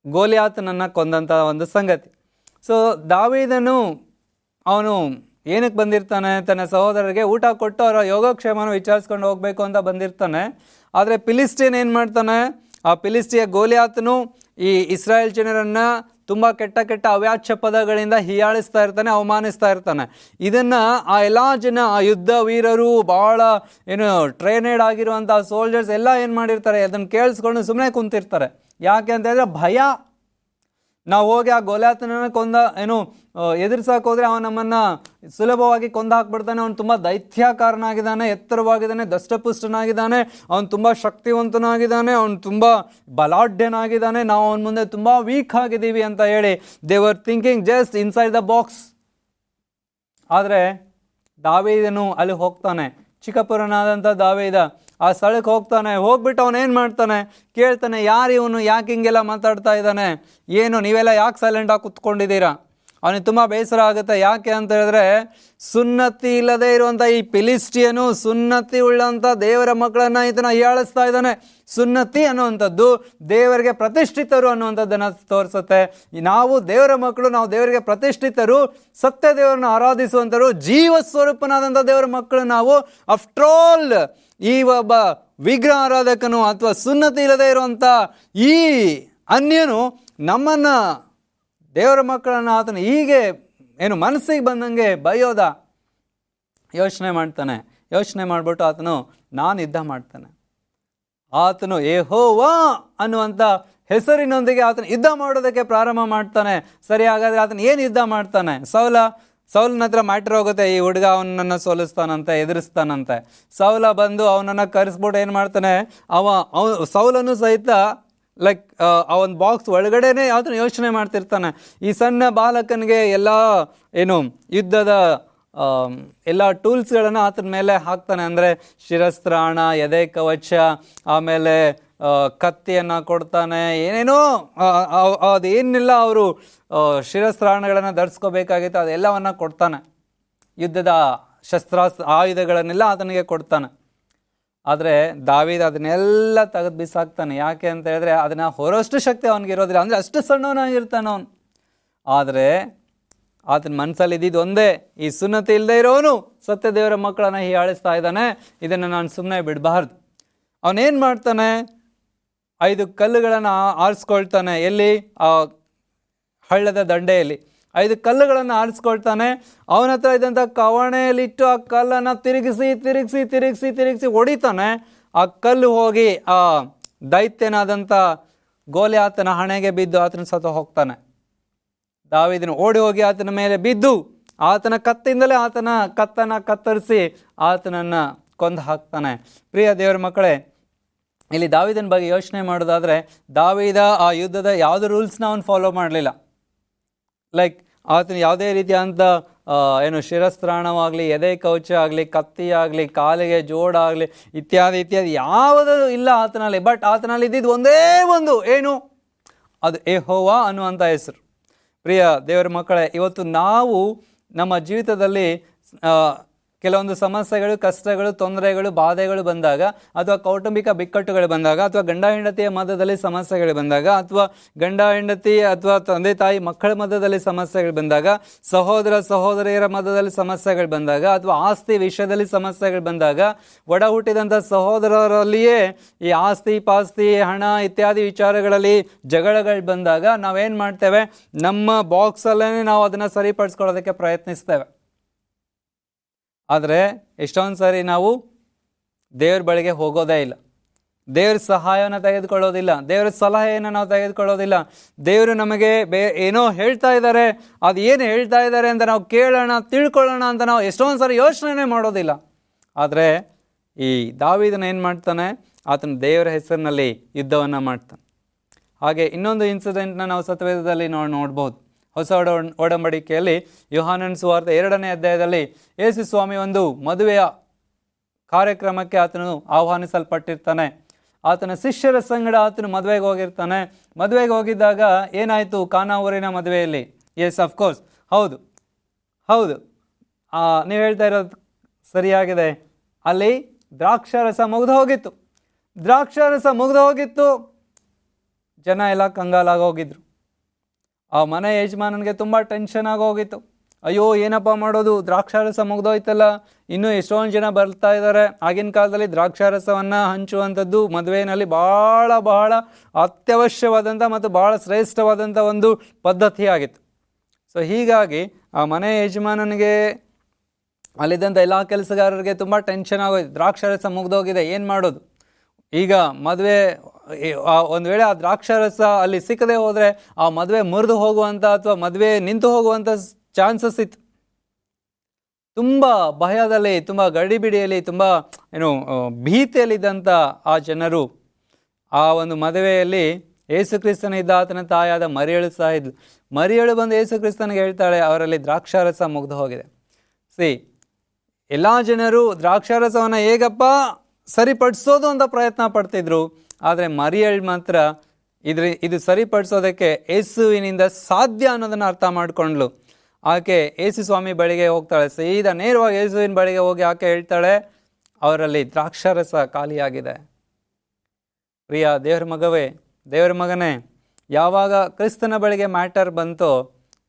ಗೋಲಿಯಾತನನ್ನು ಕೊಂದಂಥ ಒಂದು ಸಂಗತಿ. ಸೊ ದಾವೀದನು ಅವನು ಏನಕ್ಕೆ ಬಂದಿರ್ತಾನೆ, ತನ್ನ ಸಹೋದರರಿಗೆ ಊಟ ಕೊಟ್ಟು ಅವರ ಯೋಗಕ್ಷೇಮನ ವಿಚಾರಿಸ್ಕೊಂಡು ಹೋಗಬೇಕು ಅಂತ ಬಂದಿರ್ತಾನೆ. ಆದರೆ ಫಿಲಿಸ್ಟಿಯನ್ ಏನು ಮಾಡ್ತಾನೆ, ಆ ಫಿಲಿಸ್ಟಿಯ ಗೋಲಿಯಾತನು ಈ ಇಸ್ರಾಯೇಲ್ ಜನರನ್ನು ತುಂಬ ಕೆಟ್ಟ ಅವ್ಯಾಚ್ಯ ಪದಗಳಿಂದ ಹೀಯಾಳಿಸ್ತಾ ಇರ್ತಾನೆ, ಅವಮಾನಿಸ್ತಾ ಇರ್ತಾನೆ. ಇದನ್ನು ಆ ಎಲ್ಲ ಜನ, ಆ ಯುದ್ಧ ವೀರರು, ಭಾಳ ಟ್ರೈನೇಡ್ ಆಗಿರುವಂಥ ಸೋಲ್ಜರ್ಸ್ ಎಲ್ಲ ಏನು ಮಾಡಿರ್ತಾರೆ, ಅದನ್ನು ಕೇಳಿಸ್ಕೊಂಡು ಸುಮ್ಮನೆ ಕುಂತಿರ್ತಾರೆ. ಯಾಕೆ ಅಂತ ಹೇಳಿದ್ರೆ ಭಯ. ನಾವು ಹೋಗಿ ಆ ಗೋಲಿಯಾತನನ್ನು ಎದುರಿಸೋಕೆ ಹೋದರೆ ಅವನು ನಮ್ಮನ್ನು ಸುಲಭವಾಗಿ ಕೊಂದು ಹಾಕ್ಬಿಡ್ತಾನೆ. ಅವನು ತುಂಬ ದೈತ್ಯಕಾರನಾಗಿದ್ದಾನೆ, ಎತ್ತರವಾಗಿದ್ದಾನೆ, ದಷ್ಟಪುಷ್ಟನಾಗಿದ್ದಾನೆ, ಅವನು ತುಂಬ ಶಕ್ತಿವಂತನಾಗಿದ್ದಾನೆ, ಅವನು ತುಂಬ ಬಲಾಢ್ಯನಾಗಿದ್ದಾನೆ, ನಾವು ಅವನ ಮುಂದೆ ತುಂಬ ವೀಕ್ ಆಗಿದ್ದೀವಿ ಅಂತ ಹೇಳಿ they were thinking just inside the box. ಆದರೆ ದಾವೀದನು ಅಲ್ಲಿ ಹೋಗ್ತಾನೆ, ಚಿಕ್ಕಪುರನಾದಂಥ ದಾವೀದ ಆ ಸ್ಥಳಕ್ಕೆ ಹೋಗ್ಬಿಟ್ಟು ಅವನೇನು ಮಾಡ್ತಾನೆ, ಕೇಳ್ತಾನೆ, ಯಾರು ಇವನು, ಯಾಕೆ ಹಿಂಗೆಲ್ಲ ಮಾತಾಡ್ತಾ ಇದ್ದಾನೆ, ಏನು ನೀವೆಲ್ಲ ಯಾಕೆ ಸೈಲೆಂಟಾಗಿ ಕುತ್ಕೊಂಡಿದ್ದೀರಾ. ಅವನಿಗೆ ತುಂಬ ಬೇಸರ ಆಗುತ್ತೆ. ಯಾಕೆ ಅಂತ ಹೇಳಿದ್ರೆ ಸುನ್ನತಿ ಇಲ್ಲದೆ ಇರುವಂಥ ಈ ಫಿಲಿಸ್ಟಿಯನು ಸುನ್ನತಿ ಉಳ್ಳಂಥ ದೇವರ ಮಕ್ಕಳನ್ನು ಇದನ್ನು ಹೀಯಾಳಿಸ್ತಾ ಇದ್ದಾನೆ. ಸುನ್ನತಿ ಅನ್ನುವಂಥದ್ದು ದೇವರಿಗೆ ಪ್ರತಿಷ್ಠಿತರು ಅನ್ನುವಂಥದ್ದನ್ನು ತೋರಿಸುತ್ತೆ. ನಾವು ದೇವರ ಮಕ್ಕಳು, ನಾವು ದೇವರಿಗೆ ಪ್ರತಿಷ್ಠಿತರು, ಸತ್ಯ ದೇವರನ್ನು ಆರಾಧಿಸುವಂಥರು, ಜೀವ ಸ್ವರೂಪನಾದಂಥ ದೇವರ ಮಕ್ಕಳು ನಾವು. ಆಫ್ಟರ್ ಆಲ್ ಈ ಒಬ್ಬ ವಿಗ್ರಹ ಆರಾಧಕನು ಅಥವಾ ಸುನ್ನತಿ ಇಲ್ಲದೆ ಇರುವಂಥ ಈ ಅನ್ಯನು ನಮ್ಮನ್ನು, ದೇವರ ಮಕ್ಕಳನ್ನು ಆತನು ಹೀಗೆ ಮನಸ್ಸಿಗೆ ಬಂದಂಗೆ ಬೈಯೋದ ಯೋಚನೆ ಮಾಡಿಬಿಟ್ಟು ಆತನು ನಾನು ಯುದ್ಧ ಮಾಡ್ತಾನೆ. ಆತನು ಯೆಹೋವಾ ಅನ್ನುವಂಥ ಹೆಸರಿನೊಂದಿಗೆ ಆತನು ಯುದ್ಧ ಮಾಡೋದಕ್ಕೆ ಪ್ರಾರಂಭ ಮಾಡ್ತಾನೆ. ಸರಿ, ಹಾಗಾದರೆ ಆತನು ಏನು ಯುದ್ಧ ಮಾಡ್ತಾನೆ? ಸೌಲನ ಹತ್ರ ಮ್ಯಾಟ್ರ್ ಹೋಗುತ್ತೆ, ಈ ಹುಡುಗ ಅವನನ್ನು ಸೋಲಿಸ್ತಾನಂತೆ, ಎದುರಿಸ್ತಾನಂತೆ. ಸೌಲ ಬಂದು ಅವನನ್ನು ಕರೆಸ್ಬಿಟ್ಟು ಏನು ಮಾಡ್ತಾನೆ, ಸೌಲನು ಸಹಿತ ಅವನ ಬಾಕ್ಸ್ ಒಳಗಡೆನೆ ಆತನು ಯೋಚನೆ ಮಾಡ್ತಿರ್ತಾನೆ. ಈ ಸಣ್ಣ ಬಾಲಕನಿಗೆ ಎಲ್ಲ ಯುದ್ಧದ ಎಲ್ಲ ಟೂಲ್ಸ್ಗಳನ್ನು ಆತನ ಮೇಲೆ ಹಾಕ್ತಾನೆ. ಅಂದರೆ ಶಿರಸ್ತ್ರಾಣ, ಎದೆ ಕವಚ, ಆಮೇಲೆ ಕತ್ತಿಯನ್ನು ಕೊಡ್ತಾನೆ, ಏನೇನೋ ಅದೇನೆಲ್ಲ ಅವರು ಶಿರಸ್ತ್ರಾಣಗಳನ್ನು ಧರಿಸ್ಕೋಬೇಕಾಗಿತ್ತು ಅದೆಲ್ಲವನ್ನು ಕೊಡ್ತಾನೆ. ಯುದ್ಧದ ಶಸ್ತ್ರಾಸ್ತ್ರ ಆಯುಧಗಳನ್ನೆಲ್ಲ ಆತನಿಗೆ ಕೊಡ್ತಾನೆ. ಆದರೆ ದಾವೀದ ಅದನ್ನೆಲ್ಲ ತೆಗೆದು ಬಿಸಾಕ್ತಾನೆ. ಯಾಕೆ ಅಂತ ಹೇಳಿದ್ರೆ ಅದನ್ನು ಹೊರೋಷ್ಟು ಶಕ್ತಿ ಅವನಿಗಿರೋದಿಲ್ಲ, ಅಂದರೆ ಅಷ್ಟು ಸಣ್ಣವನಾಗಿರ್ತಾನೆ ಅವನು. ಆದರೆ ಆತನ ಮನಸ್ಸಲ್ಲಿ ಇದ್ದಿದ್ದು ಒಂದೇ, ಈ ಸುನ್ನತಿ ಇಲ್ಲದೆ ಇರೋನು ಸತ್ಯ ದೇವರ ಮಕ್ಕಳನ್ನು ಹೀಯಾಳಿಸ್ತಾ ಇದ್ದಾನೆ, ಇದನ್ನು ನಾನು ಸುಮ್ಮನೆ ಬಿಡಬಾರ್ದು. ಅವನೇನು ಮಾಡ್ತಾನೆ, 5 ಕಲ್ಲುಗಳನ್ನು ಆರಿಸ್ಕೊಳ್ತಾನೆ. ಎಲ್ಲಿ? ಆ ಹಳ್ಳದ ದಂಡೆಯಲ್ಲಿ 5 ಕಲ್ಲುಗಳನ್ನು ಆರಿಸ್ಕೊಳ್ತಾನೆ. ಅವನ ಹತ್ರ ಇದ್ದಂಥ ಕವಣೆಯಲ್ಲಿಟ್ಟು ಆ ಕಲ್ಲನ್ನು ತಿರುಗಿಸಿ ಹೊಡಿತಾನೆ. ಆ ಕಲ್ಲು ಹೋಗಿ ಆ ದೈತ್ಯನಾದಂಥ ಗೋಲಿಯಾತನ ಹಣೆಗೆ ಬಿದ್ದು ಆತನ ಸತ್ತು ಹೋಗ್ತಾನೆ. ದಾವೀದನು ಓಡಿ ಹೋಗಿ ಆತನ ಮೇಲೆ ಬಿದ್ದು ಆತನ ಕತ್ತಿಂದಲೇ ಆತನ ಕತ್ತನ್ನು ಕತ್ತರಿಸಿ ಆತನನ್ನು ಕೊಂದು ಹಾಕ್ತಾನೆ. ಪ್ರಿಯ ದೇವರ ಮಕ್ಕಳೇ, ಇಲ್ಲಿ ದಾವೀದನ ಬಗ್ಗೆ ಯೋಚನೆ ಮಾಡೋದಾದರೆ, ದಾವೀದ ಆ ಯುದ್ಧದ ಯಾವುದೇ ರೂಲ್ಸ್ನ ಅವನು ಫಾಲೋ ಮಾಡಲಿಲ್ಲ. ಆತನ ಯಾವುದೇ ರೀತಿಯಾದಂಥ ಶಿರಸ್ತ್ರಾಣವಾಗಲಿ, ಎದೆ ಕವಚ ಆಗಲಿ, ಕತ್ತಿ ಆಗಲಿ, ಕಾಲಿಗೆ ಜೋಡಾಗಲಿ, ಇತ್ಯಾದಿ ಯಾವುದೂ ಇಲ್ಲ ಆತನಲ್ಲಿ. ಬಟ್ ಆತನಲ್ಲಿ ಇದ್ದಿದ್ದು ಒಂದೇ ಒಂದು, ಅದು ಯೆಹೋವಾ ಅನ್ನುವಂಥ ಹೆಸರು. ಪ್ರಿಯ ದೇವರ ಮಕ್ಕಳೇ, ಇವತ್ತು ನಾವು ನಮ್ಮ ಜೀವಿತದಲ್ಲಿ ಕೆಲವೊಂದು ಸಮಸ್ಯೆಗಳು, ಕಷ್ಟಗಳು, ತೊಂದರೆಗಳು, ಬಾಧೆಗಳು ಬಂದಾಗ, ಅಥವಾ ಕೌಟುಂಬಿಕ ಬಿಕ್ಕಟ್ಟುಗಳು ಬಂದಾಗ, ಅಥವಾ ಗಂಡ ಹೆಂಡತಿಯ ಮಧ್ಯದಲ್ಲಿ ಸಮಸ್ಯೆಗಳು ಬಂದಾಗ, ಅಥವಾ ಗಂಡ ಹೆಂಡತಿ ಅಥವಾ ತಂದೆ ತಾಯಿ ಮಕ್ಕಳ ಮಧ್ಯದಲ್ಲಿ ಸಮಸ್ಯೆಗಳು ಬಂದಾಗ, ಸಹೋದರ ಸಹೋದರಿಯರ ಮಧ್ಯದಲ್ಲಿ ಸಮಸ್ಯೆಗಳು ಬಂದಾಗ, ಅಥವಾ ಆಸ್ತಿ ವಿಷಯದಲ್ಲಿ ಸಮಸ್ಯೆಗಳು ಬಂದಾಗ, ಒಡ ಹುಟ್ಟಿದಂಥ ಸಹೋದರರಲ್ಲಿಯೇ ಈ ಆಸ್ತಿ ಪಾಸ್ತಿ, ಹಣ ಇತ್ಯಾದಿ ವಿಚಾರಗಳಲ್ಲಿ ಜಗಳಗಳು ಬಂದಾಗ ನಾವೇನು ಮಾಡ್ತೇವೆ? ನಮ್ಮ ಬಾಕ್ಸಲ್ಲೇ ನಾವು ಅದನ್ನು ಸರಿಪಡಿಸ್ಕೊಳ್ಳೋದಕ್ಕೆ ಪ್ರಯತ್ನಿಸ್ತೇವೆ. ಆದರೆ ಎಷ್ಟೊಂದು ಸಾರಿ ನಾವು ದೇವ್ರ ಬಳಿಗೆ ಹೋಗೋದೇ ಇಲ್ಲ, ದೇವ್ರ ಸಹಾಯವನ್ನು ತೆಗೆದುಕೊಳ್ಳೋದಿಲ್ಲ, ದೇವ್ರ ಸಲಹೆಯನ್ನು ನಾವು ತೆಗೆದುಕೊಳ್ಳೋದಿಲ್ಲ. ದೇವರು ನಮಗೆ ಏನೋ ಹೇಳ್ತಾ ಇದ್ದಾರೆ, ಅದು ಏನು ಹೇಳ್ತಾ ಇದ್ದಾರೆ ಅಂತ ನಾವು ಕೇಳೋಣ, ತಿಳ್ಕೊಳ್ಳೋಣ ಅಂತ ನಾವು ಎಷ್ಟೊಂದು ಸಾರಿ ಯೋಚನೆ ಮಾಡೋದಿಲ್ಲ. ಆದರೆ ಈ ದಾವೀದನ ಏನು ಮಾಡ್ತಾನೆ? ಆತನ ದೇವರ ಹೆಸರಿನಲ್ಲಿ ಯುದ್ಧವನ್ನು ಮಾಡ್ತಾನೆ. ಹಾಗೆ ಇನ್ನೊಂದು ಇನ್ಸಿಡೆಂಟ್ನ ನಾವು ಸತ್ಯವೇದದಲ್ಲಿ ನೋಡ್ಬೋದು. ಹೊಸ ಒಡಂಬಡಿಕೆಯಲ್ಲಿ ಯೋಹಾನನ ಸುವಾರ್ತೆ 2ನೇ ಅಧ್ಯಾಯದಲ್ಲಿ ಯೇಸು ಸ್ವಾಮಿ ಒಂದು ಮದುವೆಯ ಕಾರ್ಯಕ್ರಮಕ್ಕೆ ಆತನು ಆಹ್ವಾನಿಸಲ್ಪಟ್ಟಿರ್ತಾನೆ. ಆತನ ಶಿಷ್ಯರ ಸಂಗಡ ಆತನು ಮದುವೆಗೆ ಹೋಗಿರ್ತಾನೆ. ಮದುವೆಗೆ ಹೋಗಿದ್ದಾಗ ಏನಾಯಿತು? ಕಾನಾ ಊರಿನ ಮದುವೆಯಲ್ಲಿ, ಎಸ್ ಅಫ್ಕೋರ್ಸ್, ಹೌದು, ನೀವು ಹೇಳ್ತಾ ಇರೋದು ಸರಿಯಾಗಿದೆ. ಅಲ್ಲಿ ದ್ರಾಕ್ಷಾರಸ ಮುಗಿದು ಹೋಗಿತ್ತು. ಜನ ಎಲ್ಲ ಕಂಗಾಲಾಗೋಗಿದ್ರು. ಆ ಮನೆ ಯಜಮಾನನಿಗೆ ತುಂಬ ಟೆನ್ಷನ್ ಆಗೋಗಿತ್ತು. ಅಯ್ಯೋ, ಏನಪ್ಪ ಮಾಡೋದು? ದ್ರಾಕ್ಷಾರಸ ಮುಗ್ದೋಯ್ತಲ್ಲ, ಇನ್ನೂ ಎಷ್ಟೊಂದು ಜನ ಬರ್ತಾ ಇದ್ದಾರೆ. ಆಗಿನ ಕಾಲದಲ್ಲಿ ದ್ರಾಕ್ಷಾರಸವನ್ನು ಹಂಚುವಂಥದ್ದು ಮದುವೆಯಲ್ಲಿ ಬಹಳ ಅತ್ಯವಶ್ಯವಾದಂಥ ಮತ್ತು ಭಾಳ ಶ್ರೇಷ್ಠವಾದಂಥ ಒಂದು ಪದ್ಧತಿ ಆಗಿತ್ತು. ಸೊ ಹೀಗಾಗಿ ಆ ಮನೆ ಯಜಮಾನನಿಗೆ, ಅಲ್ಲಿದ್ದಂಥ ಎಲ್ಲ ಕೆಲಸಗಾರರಿಗೆ ತುಂಬ ಟೆನ್ಷನ್ ಆಗೋಯ್ತು. ದ್ರಾಕ್ಷಾರಸ ಮುಗ್ದೋಗಿದೆ, ಏನು ಮಾಡೋದು? ಈಗ ಮದುವೆ ಒಂದು ವೇಳೆ ಆ ದ್ರಾಕ್ಷಾರಸ ಅಲ್ಲಿ ಸಿಕ್ಕದೆ ಹೋದರೆ ಆ ಮದುವೆ ಮುರಿದು ಹೋಗುವಂಥ ಅಥವಾ ಮದುವೆ ನಿಂತು ಹೋಗುವಂಥ ಚಾನ್ಸಸ್ ಇತ್ತು. ತುಂಬ ಭಯದಲ್ಲಿ, ತುಂಬ ಗಡಿಬಿಡಿಯಲ್ಲಿ, ತುಂಬ ಭೀತಿಯಲ್ಲಿದ್ದಂಥ ಆ ಜನರು ಆ ಒಂದು ಮದುವೆಯಲ್ಲಿ ಯೇಸು ಕ್ರಿಸ್ತನ ಇದ್ದ ಆತನ ತಾಯಾದ ಮರಿಯಳು ಸಹ ಇದ್ಲು. ಮರಿಯಳು ಬಂದು ಯೇಸು ಕ್ರಿಸ್ತನಿಗೆ ಹೇಳ್ತಾಳೆ, ಅವರಲ್ಲಿ ದ್ರಾಕ್ಷಾರಸ ಮುಗ್ದು ಹೋಗಿದೆ. ಎಲ್ಲ ಜನರು ದ್ರಾಕ್ಷಾರಸವನ್ನು ಹೇಗಪ್ಪ ಸರಿಪಡಿಸೋದು ಅಂತ ಪ್ರಯತ್ನ ಪಡ್ತಿದ್ರು. ಆದರೆ ಮರಿಯಳು ಮಾತ್ರ ಇದು ಸರಿಪಡಿಸೋದಕ್ಕೆ ಯೇಸುವಿನಿಂದ ಸಾಧ್ಯ ಅನ್ನೋದನ್ನು ಅರ್ಥ ಮಾಡಿಕೊಂಡ್ಲು. ಆಕೆ ಯೇಸು ಸ್ವಾಮಿ ಬಳಿಗೆ ಹೋಗ್ತಾಳೆ, ಸೀದಾ ನೇರವಾಗಿ ಯೇಸುವಿನ ಬಳಿಗೆ ಹೋಗಿ ಆಕೆ ಹೇಳ್ತಾಳೆ, ಅವರಲ್ಲಿ ದ್ರಾಕ್ಷಾರಸ ಖಾಲಿಯಾಗಿದೆ. ಪ್ರಿಯ ದೇವರ ಮಗನೇ, ಯಾವಾಗ ಕ್ರಿಸ್ತನ ಬಳಿಗೆ ಮ್ಯಾಟರ್ ಬಂತೋ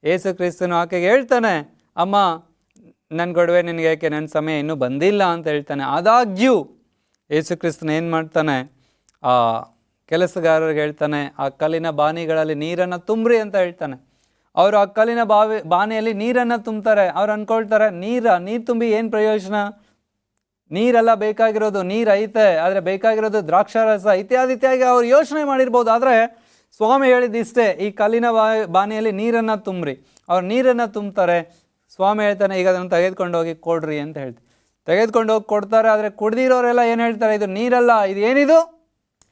ಯೇಸು ಕ್ರಿಸ್ತನು ಆಕೆಗೆ ಹೇಳ್ತಾನೆ, ಅಮ್ಮ ನನ್ನ ಗೊಡವೆ ನಿನಗೆ ಯಾಕೆ, ನನ್ನ ಸಮಯ ಇನ್ನೂ ಬಂದಿಲ್ಲ ಅಂತ ಹೇಳ್ತಾನೆ. ಆದಾಗ್ಯೂ ಯೇಸು ಕ್ರಿಸ್ತನ ಏನು ಮಾಡ್ತಾನೆ? ಆ ಕೆಲಸಗಾರರಿಗೆ ಹೇಳ್ತಾನೆ, ಆ ಕಲ್ಲಿನ ಬಾನಿಗಳಲ್ಲಿ ನೀರನ್ನು ತುಂಬ್ರಿ ಅಂತ ಹೇಳ್ತಾನೆ. ಅವರು ಆ ಕಲ್ಲಿನ ಬಾನಿಯಲ್ಲಿ ನೀರನ್ನು ತುಂಬ್ತಾರೆ. ಅವ್ರು ಅಂದ್ಕೊಳ್ತಾರೆ, ನೀರು ತುಂಬಿ ಏನು ಪ್ರಯೋಜನ? ನೀರೆಲ್ಲ ಬೇಕಾಗಿರೋದು, ನೀರು ಐತೆ, ಆದರೆ ಬೇಕಾಗಿರೋದು ದ್ರಾಕ್ಷಾರಸ ಇತ್ಯಾದಿ ಅವ್ರು ಯೋಚನೆ ಮಾಡಿರ್ಬೋದು. ಆದರೆ ಸ್ವಾಮಿ ಹೇಳಿದಿಷ್ಟೇ, ಈ ಕಲ್ಲಿನ ಬಾನಿಯಲ್ಲಿ ನೀರನ್ನು ತುಂಬ್ರಿ. ಅವ್ರು ನೀರನ್ನು ತುಂಬ್ತಾರೆ. ಸ್ವಾಮಿ ಹೇಳ್ತಾನೆ, ಈಗ ಅದನ್ನು ತೆಗೆದುಕೊಂಡು ಹೋಗಿ ಕೊಡ್ರಿ ಅಂತ ಹೇಳ್ತೀವಿ. ತೆಗೆದುಕೊಂಡು ಹೋಗಿ ಕೊಡ್ತಾರೆ. ಆದರೆ ಕುಡ್ದಿರೋರೆಲ್ಲ ಏನು ಹೇಳ್ತಾರೆ? ಇದು ನೀರಲ್ಲ, ಇದು ಏನಿದು?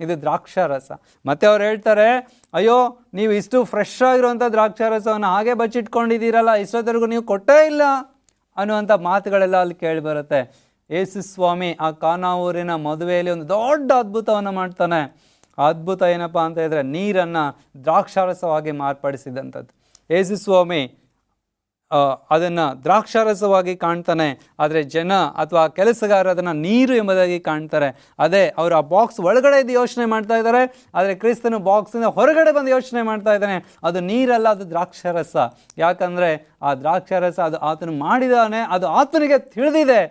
ಇದು ದ್ರಾಕ್ಷಾರಸ. ಮತ್ತೆ ಅವ್ರು ಹೇಳ್ತಾರೆ, ಅಯ್ಯೋ, ನೀವು ಇಷ್ಟು ಫ್ರೆಶ್ ಆಗಿರುವಂಥ ದ್ರಾಕ್ಷಾರಸವನ್ನು ಹಾಗೆ ಬಚ್ಚಿಟ್ಕೊಂಡಿದ್ದೀರಲ್ಲ, ಇಷ್ಟೊತ್ತರೆಗೂ ನೀವು ಕೊಟ್ಟೇ ಇಲ್ಲ ಅನ್ನುವಂಥ ಮಾತುಗಳೆಲ್ಲ ಅಲ್ಲಿ ಕೇಳಿ ಬರುತ್ತೆ. ಯೇಸು ಸ್ವಾಮಿ ಆ ಕಾನಾ ಊರಿನ ಮದುವೆಯಲ್ಲಿ ಒಂದು ದೊಡ್ಡ ಅದ್ಭುತವನ್ನು ಮಾಡ್ತಾನೆ. ಆ ಅದ್ಭುತ ಏನಪ್ಪ ಅಂತ ಹೇಳಿದ್ರೆ, ನೀರನ್ನು ದ್ರಾಕ್ಷಾರಸವಾಗಿ ಮಾರ್ಪಡಿಸಿದಂಥದ್ದು. ಯೇಸು ಸ್ವಾಮಿ ಅದನ್ನು ದ್ರಾಕ್ಷಾರಸವಾಗಿ ಕಾಣ್ತಾನೆ. ಆದರೆ ಜನ ಅಥವಾ ಕೆಲಸಗಾರ ಅದನ್ನು ನೀರು ಎಂಬುದಾಗಿ ಕಾಣ್ತಾರೆ. ಅದೇ ಅವರು ಆ ಬಾಕ್ಸ್ ಒಳಗಡೆ ಇದ್ದು ಯೋಚನೆ ಮಾಡ್ತಾ ಇದ್ದಾರೆ. ಆದರೆ ಕ್ರಿಸ್ತನು ಬಾಕ್ಸಿಂದ ಹೊರಗಡೆ ಬಂದು ಯೋಚನೆ ಮಾಡ್ತಾ ಇದ್ದಾನೆ, ಅದು ನೀರಲ್ಲ, ಅದು ದ್ರಾಕ್ಷಾರಸ. ಯಾಕಂದರೆ ಆ ದ್ರಾಕ್ಷಾರಸ ಅದು ಆತನು ಮಾಡಿದಾನೆ, ಅದು ಆತನಿಗೆ ತಿಳಿದಿದೆ.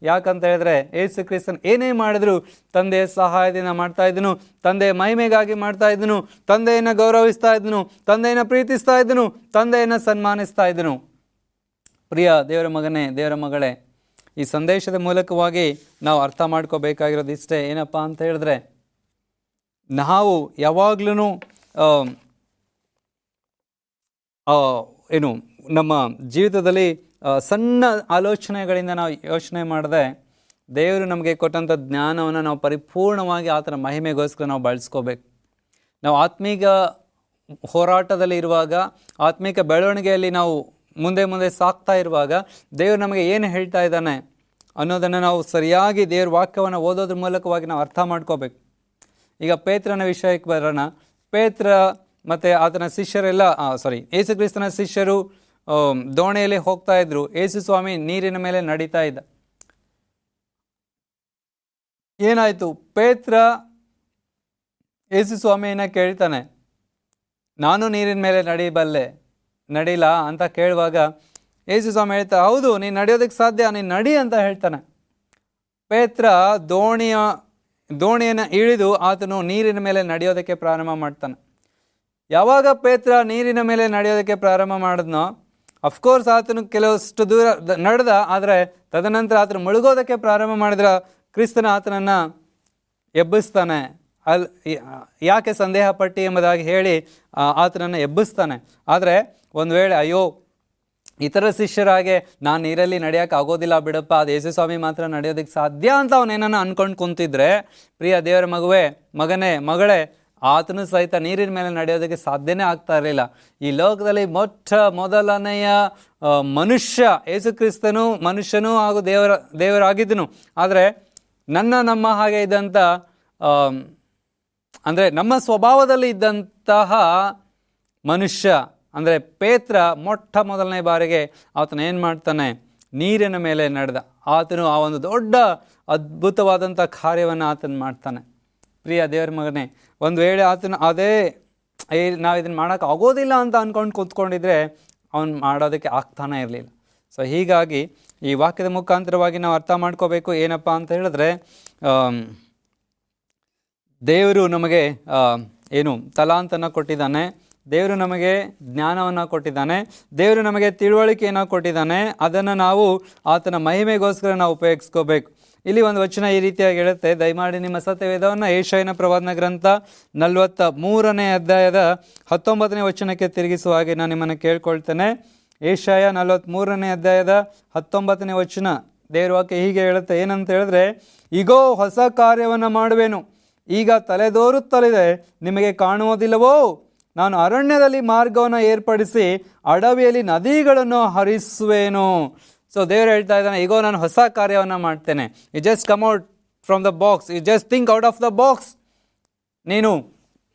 ಯಾಕಂತ ಹೇಳಿದ್ರೆ ಯೇಸು ಕ್ರಿಸ್ತನ್ ಏನೇ ಮಾಡಿದ್ರು ತಂದೆಯ ಸಹಾಯದಿಂದ ಮಾಡ್ತಾ ಇದ್ದನು, ತಂದೆಯ ಮಹಿಮೆಗಾಗಿ ಮಾಡ್ತಾ ಇದ್ದನು, ತಂದೆಯನ್ನು ಗೌರವಿಸ್ತಾ ಇದ್ದನು, ತಂದೆಯನ್ನು ಪ್ರೀತಿಸ್ತಾ ಇದ್ದನು, ತಂದೆಯನ್ನು ಸನ್ಮಾನಿಸ್ತಾ ಇದ್ದನು. ಪ್ರಿಯ ದೇವರ ಮಗನೇ, ದೇವರ ಮಗಳೇ, ಈ ಸಂದೇಶದ ಮೂಲಕವಾಗಿ ನಾವು ಅರ್ಥ ಮಾಡ್ಕೋಬೇಕಾಗಿರೋದು ಇಷ್ಟೇ. ಏನಪ್ಪ ಅಂತ ಹೇಳಿದ್ರೆ, ನಾವು ಯಾವಾಗ್ಲೂ ನಮ್ಮ ಜೀವಿತದಲ್ಲಿ ಸಣ್ಣ ಆಲೋಚನೆಗಳಿಂದ ನಾವು ಯೋಚನೆ ಮಾಡದೆ ದೇವರು ನಮಗೆ ಕೊಟ್ಟಂಥ ಜ್ಞಾನವನ್ನು ನಾವು ಪರಿಪೂರ್ಣವಾಗಿ ಆತನ ಮಹಿಮೆಗೋಸ್ಕರ ನಾವು ಬಳಸ್ಕೋಬೇಕು. ನಾವು ಆತ್ಮೀಕ ಹೋರಾಟದಲ್ಲಿ ಇರುವಾಗ, ಆತ್ಮಿಕ ಬೆಳವಣಿಗೆಯಲ್ಲಿ ನಾವು ಮುಂದೆ ಸಾಕ್ತಾ ಇರುವಾಗ ದೇವರು ನಮಗೆ ಏನು ಹೇಳ್ತಾ ಇದ್ದಾನೆ ಅನ್ನೋದನ್ನು ನಾವು ಸರಿಯಾಗಿ ದೇವ್ರ ವಾಕ್ಯವನ್ನು ಓದೋದ್ರ ಮೂಲಕವಾಗಿ ನಾವು ಅರ್ಥ ಮಾಡ್ಕೋಬೇಕು. ಈಗ ಪೇತ್ರನ ವಿಷಯಕ್ಕೆ ಬರೋಣ. ಪೇತ್ರ ಮತ್ತು ಆತನ ಶಿಷ್ಯರೆಲ್ಲ ಯೇಸು ಕ್ರಿಸ್ತನ ಶಿಷ್ಯರು ದೋಣಿಯಲ್ಲಿ ಹೋಗ್ತಾ ಇದ್ರು. ಯೇಸು ಸ್ವಾಮಿ ನೀರಿನ ಮೇಲೆ ನಡೀತಾ ಇದ್ದ. ಏನಾಯಿತು? ಪೇತ್ರ ಯೇಸು ಸ್ವಾಮಿಯನ್ನ ಕೇಳ್ತಾನೆ, ನಾನು ನೀರಿನ ಮೇಲೆ ನಡೀಲ ಅಂತ ಕೇಳುವಾಗ ಯೇಸು ಸ್ವಾಮಿ ಹೇಳ್ತಾ, ಹೌದು ನೀನು ನಡೆಯೋದಕ್ಕೆ ಸಾಧ್ಯ, ನೀನು ನಡಿ ಅಂತ ಹೇಳ್ತಾನೆ. ಪೇತ್ರ ದೋಣಿಯನ್ನು ಇಳಿದು ಆತನು ನೀರಿನ ಮೇಲೆ ನಡೆಯೋದಕ್ಕೆ ಪ್ರಾರಂಭ ಮಾಡ್ತಾನೆ. ಯಾವಾಗ ಪೇತ್ರ ನೀರಿನ ಮೇಲೆ ನಡೆಯೋದಕ್ಕೆ ಪ್ರಾರಂಭ ಮಾಡಿದ್ನೋ, ಅಫ್ಕೋರ್ಸ್ ಆತನು ಕೆಲವಷ್ಟು ದೂರ ನಡೆದ, ಆದರೆ ತದನಂತರ ಆತನು ಮುಳುಗೋದಕ್ಕೆ ಪ್ರಾರಂಭ ಮಾಡಿದ್ರೆ ಕ್ರಿಸ್ತನ ಆತನನ್ನು ಎಬ್ಬಿಸ್ತಾನೆ. ಯಾಕೆ ಸಂದೇಹ ಪಟ್ಟಿ ಎಂಬುದಾಗಿ ಹೇಳಿ ಆತನನ್ನು ಎಬ್ಬಿಸ್ತಾನೆ. ಆದರೆ ಒಂದು ವೇಳೆ ಅಯ್ಯೋ ಇತರ ಶಿಷ್ಯರಾಗೆ ನಾನು ನೀರಲ್ಲಿ ನಡೆಯೋಕೆ ಆಗೋದಿಲ್ಲ ಬಿಡಪ್ಪ, ಅದು ಯೇಸು ಸ್ವಾಮಿ ಮಾತ್ರ ನಡೆಯೋದಕ್ಕೆ ಸಾಧ್ಯ ಅಂತ ಅವನೇನನ್ನು ಅಂದ್ಕೊಂಡು ಕುಂತಿದ್ರೆ, ಪ್ರಿಯ ದೇವರ ಮಗಳೇ, ಆತನು ಸಹಿತ ನೀರಿನ ಮೇಲೆ ನಡೆಯೋದಕ್ಕೆ ಸಾಧ್ಯನೇ ಆಗ್ತಾ ಇರಲಿಲ್ಲ. ಈ ಲೋಕದಲ್ಲಿ ಮೊದಲನೆಯ ಮನುಷ್ಯ ಯೇಸು ಕ್ರಿಸ್ತನು ಮನುಷ್ಯನೂ ಹಾಗೂ ದೇವರಾಗಿದ್ದನು. ಆದರೆ ನಮ್ಮ ಹಾಗೆ ಇದ್ದಂಥ ಅಂದರೆ ನಮ್ಮ ಸ್ವಭಾವದಲ್ಲಿ ಇದ್ದಂತಹ ಮನುಷ್ಯ ಅಂದರೆ ಪೇತ್ರ ಮೊದಲನೇ ಬಾರಿಗೆ ಆತನ ಏನು ಮಾಡ್ತಾನೆ? ನೀರಿನ ಮೇಲೆ ನಡೆದ. ಆತನು ಆ ಒಂದು ದೊಡ್ಡ ಅದ್ಭುತವಾದಂಥ ಕಾರ್ಯವನ್ನು ಆತನು ಮಾಡ್ತಾನೆ. ಪ್ರಿಯ ದೇವರ ಮಗನೇ, ಒಂದು ವೇಳೆ ಆತನು ನಾವು ಇದನ್ನು ಮಾಡೋಕ್ಕೆ ಆಗೋದಿಲ್ಲ ಅಂತ ಅಂದ್ಕೊಂಡು ಕೂತ್ಕೊಂಡಿದ್ರೆ ಅವನು ಮಾಡೋದಕ್ಕೆ ಆಗ್ತಾನೆ ಇರಲಿಲ್ಲ. ಸೊ ಹೀಗಾಗಿ ಈ ವಾಕ್ಯದ ಮುಖಾಂತರವಾಗಿ ನಾವು ಅರ್ಥ ಮಾಡ್ಕೋಬೇಕು. ಏನಪ್ಪ ಅಂತ ಹೇಳಿದ್ರೆ, ದೇವರು ನಮಗೆ ತಲಾಂತನ್ನು ಕೊಟ್ಟಿದ್ದಾನೆ, ದೇವರು ನಮಗೆ ಜ್ಞಾನವನ್ನು ಕೊಟ್ಟಿದ್ದಾನೆ, ದೇವರು ನಮಗೆ ತಿಳುವಳಿಕೆಯನ್ನು ಕೊಟ್ಟಿದ್ದಾನೆ. ಅದನ್ನು ನಾವು ಆತನ ಮಹಿಮೆಗೋಸ್ಕರ ನಾವು ಉಪಯೋಗಿಸ್ಕೋಬೇಕು. ಇಲ್ಲಿ ಒಂದು ವಚನ ಈ ರೀತಿಯಾಗಿ ಹೇಳುತ್ತೆ, ದಯಮಾಡಿ ನಿಮ್ಮ ಸತ್ಯವೇದವನ್ನು ಯೆಶಾಯನ ಪ್ರವಾದನ ಗ್ರಂಥ 43ನೇ ಅಧ್ಯಾಯದ 19ನೇ ವಚನಕ್ಕೆ ತಿರುಗಿಸುವ ಹಾಗೆ ನಾನು ನಿಮ್ಮನ್ನು ಕೇಳ್ಕೊಳ್ತೇನೆ. ಯೆಶಾಯ 43ನೇ ಅಧ್ಯಾಯದ 19ನೇ ವಚನ ದೇವರ ವಾಕ್ಯ ಹೀಗೆ ಹೇಳುತ್ತೆ. ಏನಂತ ಹೇಳಿದ್ರೆ, ಈಗೋ ಹೊಸ ಕಾರ್ಯವನ್ನು ಮಾಡುವೆನು, ಈಗ ತಲೆದೋರುತ್ತಲಿದೆ, ನಿಮಗೆ ಕಾಣುವುದಿಲ್ಲವೋ? ನಾನು ಅರಣ್ಯದಲ್ಲಿ ಮಾರ್ಗವನ್ನು ಏರ್ಪಡಿಸಿ ಅಡವಿಯಲ್ಲಿ ನದಿಗಳನ್ನು ಹರಿಸುವೆನು. ಸೊ ದೇವರು ಹೇಳ್ತಾ ಇದ್ದಾನೆ, ಈಗೋ ನಾನು ಹೊಸ ಕಾರ್ಯವನ್ನು ಮಾಡ್ತೇನೆ. You just come out from the box, you just think out of the box. ನೀನು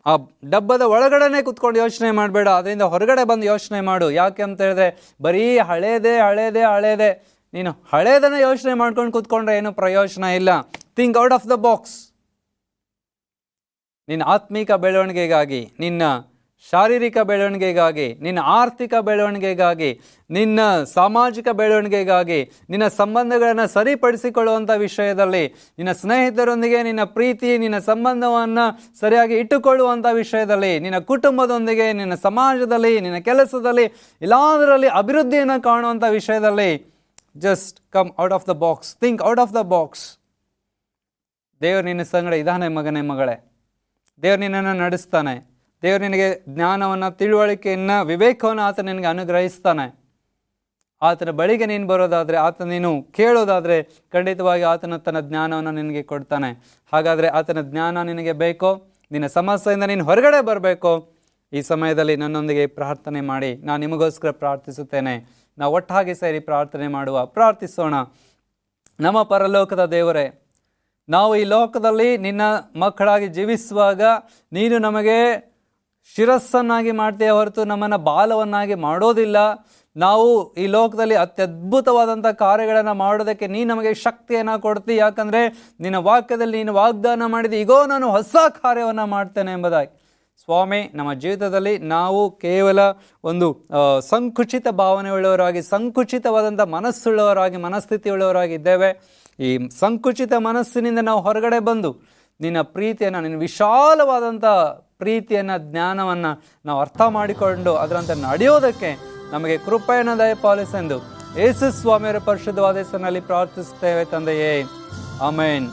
ಆ ಡಬ್ಬದ ಒಳಗಡೆನೆ ಕುತ್ಕೊಂಡು ಯೋಚನೆ ಮಾಡಬೇಡ, ಅದರಿಂದ ಹೊರಗಡೆ ಬಂದು ಯೋಚನೆ ಮಾಡು. ಯಾಕೆ ಅಂತ ಹೇಳಿದ್ರೆ, ಬರೀ ಹಳೇದೇ ನೀನು ಹಳೇದನ್ನು ಯೋಚನೆ ಮಾಡ್ಕೊಂಡು ಕೂತ್ಕೊಂಡ್ರೆ ಏನು ಪ್ರಯೋಜನ ಇಲ್ಲ. Think out of the box. ನಿನ್ನ ಆತ್ಮಿಕ ಬೆಳವಣಿಗೆಗಾಗಿ, ನಿನ್ನ ಶಾರೀರಿಕ ಬೆಳವಣಿಗೆಗಾಗಿ, ನಿನ್ನ ಆರ್ಥಿಕ ಬೆಳವಣಿಗೆಗಾಗಿ, ನಿನ್ನ ಸಾಮಾಜಿಕ ಬೆಳವಣಿಗೆಗಾಗಿ, ನಿನ್ನ ಸಂಬಂಧಗಳನ್ನು ಸರಿಪಡಿಸಿಕೊಳ್ಳುವಂಥ ವಿಷಯದಲ್ಲಿ, ನಿನ್ನ ಸ್ನೇಹಿತರೊಂದಿಗೆ ನಿನ್ನ ಪ್ರೀತಿ, ನಿನ್ನ ಸಂಬಂಧವನ್ನು ಸರಿಯಾಗಿ ಇಟ್ಟುಕೊಳ್ಳುವಂಥ ವಿಷಯದಲ್ಲಿ, ನಿನ್ನ ಕುಟುಂಬದೊಂದಿಗೆ, ನಿನ್ನ ಸಮಾಜದಲ್ಲಿ, ನಿನ್ನ ಕೆಲಸದಲ್ಲಿ, ಎಲ್ಲದರಲ್ಲಿ ಅಭಿವೃದ್ಧಿಯನ್ನು ಕಾಣುವಂಥ ವಿಷಯದಲ್ಲಿ just come out of the box, think out of the box. ದೇವರು ನಿನ್ನ ಸಂಗಡ ಇದ್ದಾನೆ ಮಗನೇ, ಮಗಳೇ. ದೇವರು ನಿನ್ನನ್ನು ನಡೆಸ್ತಾನೆ. ದೇವರು ನಿನಗೆ ಜ್ಞಾನವನ್ನು, ತಿಳುವಳಿಕೆಯನ್ನು, ವಿವೇಕವನ್ನು ಆತ ನಿನಗೆ ಅನುಗ್ರಹಿಸ್ತಾನೆ. ಆತನ ಬಳಿಗೆ ನೀನು ಬರೋದಾದರೆ, ನೀನು ಕೇಳೋದಾದರೆ ಖಂಡಿತವಾಗಿ ಆತನ ತನ್ನ ಜ್ಞಾನವನ್ನು ನಿನಗೆ ಕೊಡ್ತಾನೆ. ಹಾಗಾದರೆ ಆತನ ಜ್ಞಾನ ನಿನಗೆ ಬೇಕೋ? ನಿನ್ನ ಸಮಸ್ಯೆಯಿಂದ ನೀನು ಹೊರಗಡೆ ಬರಬೇಕು? ಈ ಸಮಯದಲ್ಲಿ ನನ್ನೊಂದಿಗೆ ಪ್ರಾರ್ಥನೆ ಮಾಡಿ. ನಾನು ನಿಮಗೋಸ್ಕರ ಪ್ರಾರ್ಥಿಸುತ್ತೇನೆ. ನಾವು ಒಟ್ಟಾಗಿ ಸೇರಿ ಪ್ರಾರ್ಥಿಸೋಣ. ನಮ್ಮ ಪರಲೋಕದ ದೇವರೇ, ನಾವು ಈ ಲೋಕದಲ್ಲಿ ನಿನ್ನ ಮಕ್ಕಳಾಗಿ ಜೀವಿಸುವಾಗ ನೀನು ನಮಗೆ ಶಿರಸ್ಸನ್ನಾಗಿ ಮಾಡ್ತೀಯ ಹೊರತು ನಮ್ಮನ್ನು ಬಾಲವನ್ನಾಗಿ ಮಾಡೋದಿಲ್ಲ. ನಾವು ಈ ಲೋಕದಲ್ಲಿ ಅತ್ಯದ್ಭುತವಾದಂಥ ಕಾರ್ಯಗಳನ್ನು ಮಾಡೋದಕ್ಕೆ ನೀನು ನಮಗೆ ಶಕ್ತಿಯನ್ನು ಕೊಡ್ತೀವಿ. ಯಾಕಂದರೆ ನಿನ್ನ ವಾಕ್ಯದಲ್ಲಿ ನೀನು ವಾಗ್ದಾನ ಮಾಡಿದ, ಈಗೋ ನಾನು ಹೊಸ ಕಾರ್ಯವನ್ನು ಮಾಡ್ತೇನೆ ಎಂಬುದಾಗಿ. ಸ್ವಾಮಿ, ನಮ್ಮ ಜೀವಿತದಲ್ಲಿ ನಾವು ಕೇವಲ ಒಂದು ಸಂಕುಚಿತ ಭಾವನೆಯುಳ್ಳವರಾಗಿ, ಸಂಕುಚಿತವಾದಂಥ ಮನಸ್ಥಿತಿಯುಳ್ಳವರಾಗಿ ಇದ್ದೇವೆ. ಈ ಸಂಕುಚಿತ ಮನಸ್ಸಿನಿಂದ ನಾವು ಹೊರಗಡೆ ಬಂದು ನಿನ್ನ ಪ್ರೀತಿಯನ್ನು, ನಿನ್ನ ವಿಶಾಲವಾದಂಥ ಪ್ರೀತಿಯನ್ನು, ಜ್ಞಾನವನ್ನು ನಾವು ಅರ್ಥ ಮಾಡಿಕೊಂಡು ಅದರಂತೆ ನಡೆಯೋದಕ್ಕೆ ನಮಗೆ ಕೃಪೆಯನ್ನು ದಯಪಾಲಿಸೆಂದು ಯೇಸು ಸ್ವಾಮಿಯವರ ಪರಿಶುದ್ಧವಾದ ಹೆಸರಿನಲ್ಲಿ ಪ್ರಾರ್ಥಿಸುತ್ತೇವೆ ತಂದೆಯೇ, ಆಮೇನ್.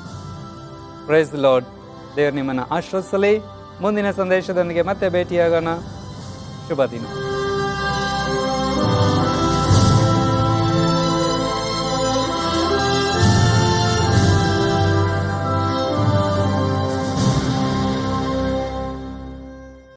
Price the lord. ದೇವರು ನಿಮ್ಮನ್ನು ಆಶೀರ್ವದಿಸಲಿ. ಮುಂದಿನ ಸಂದೇಶದೊಂದಿಗೆ ಮತ್ತೆ ಭೇಟಿಯಾಗೋಣ. ಶುಭ ದಿನ.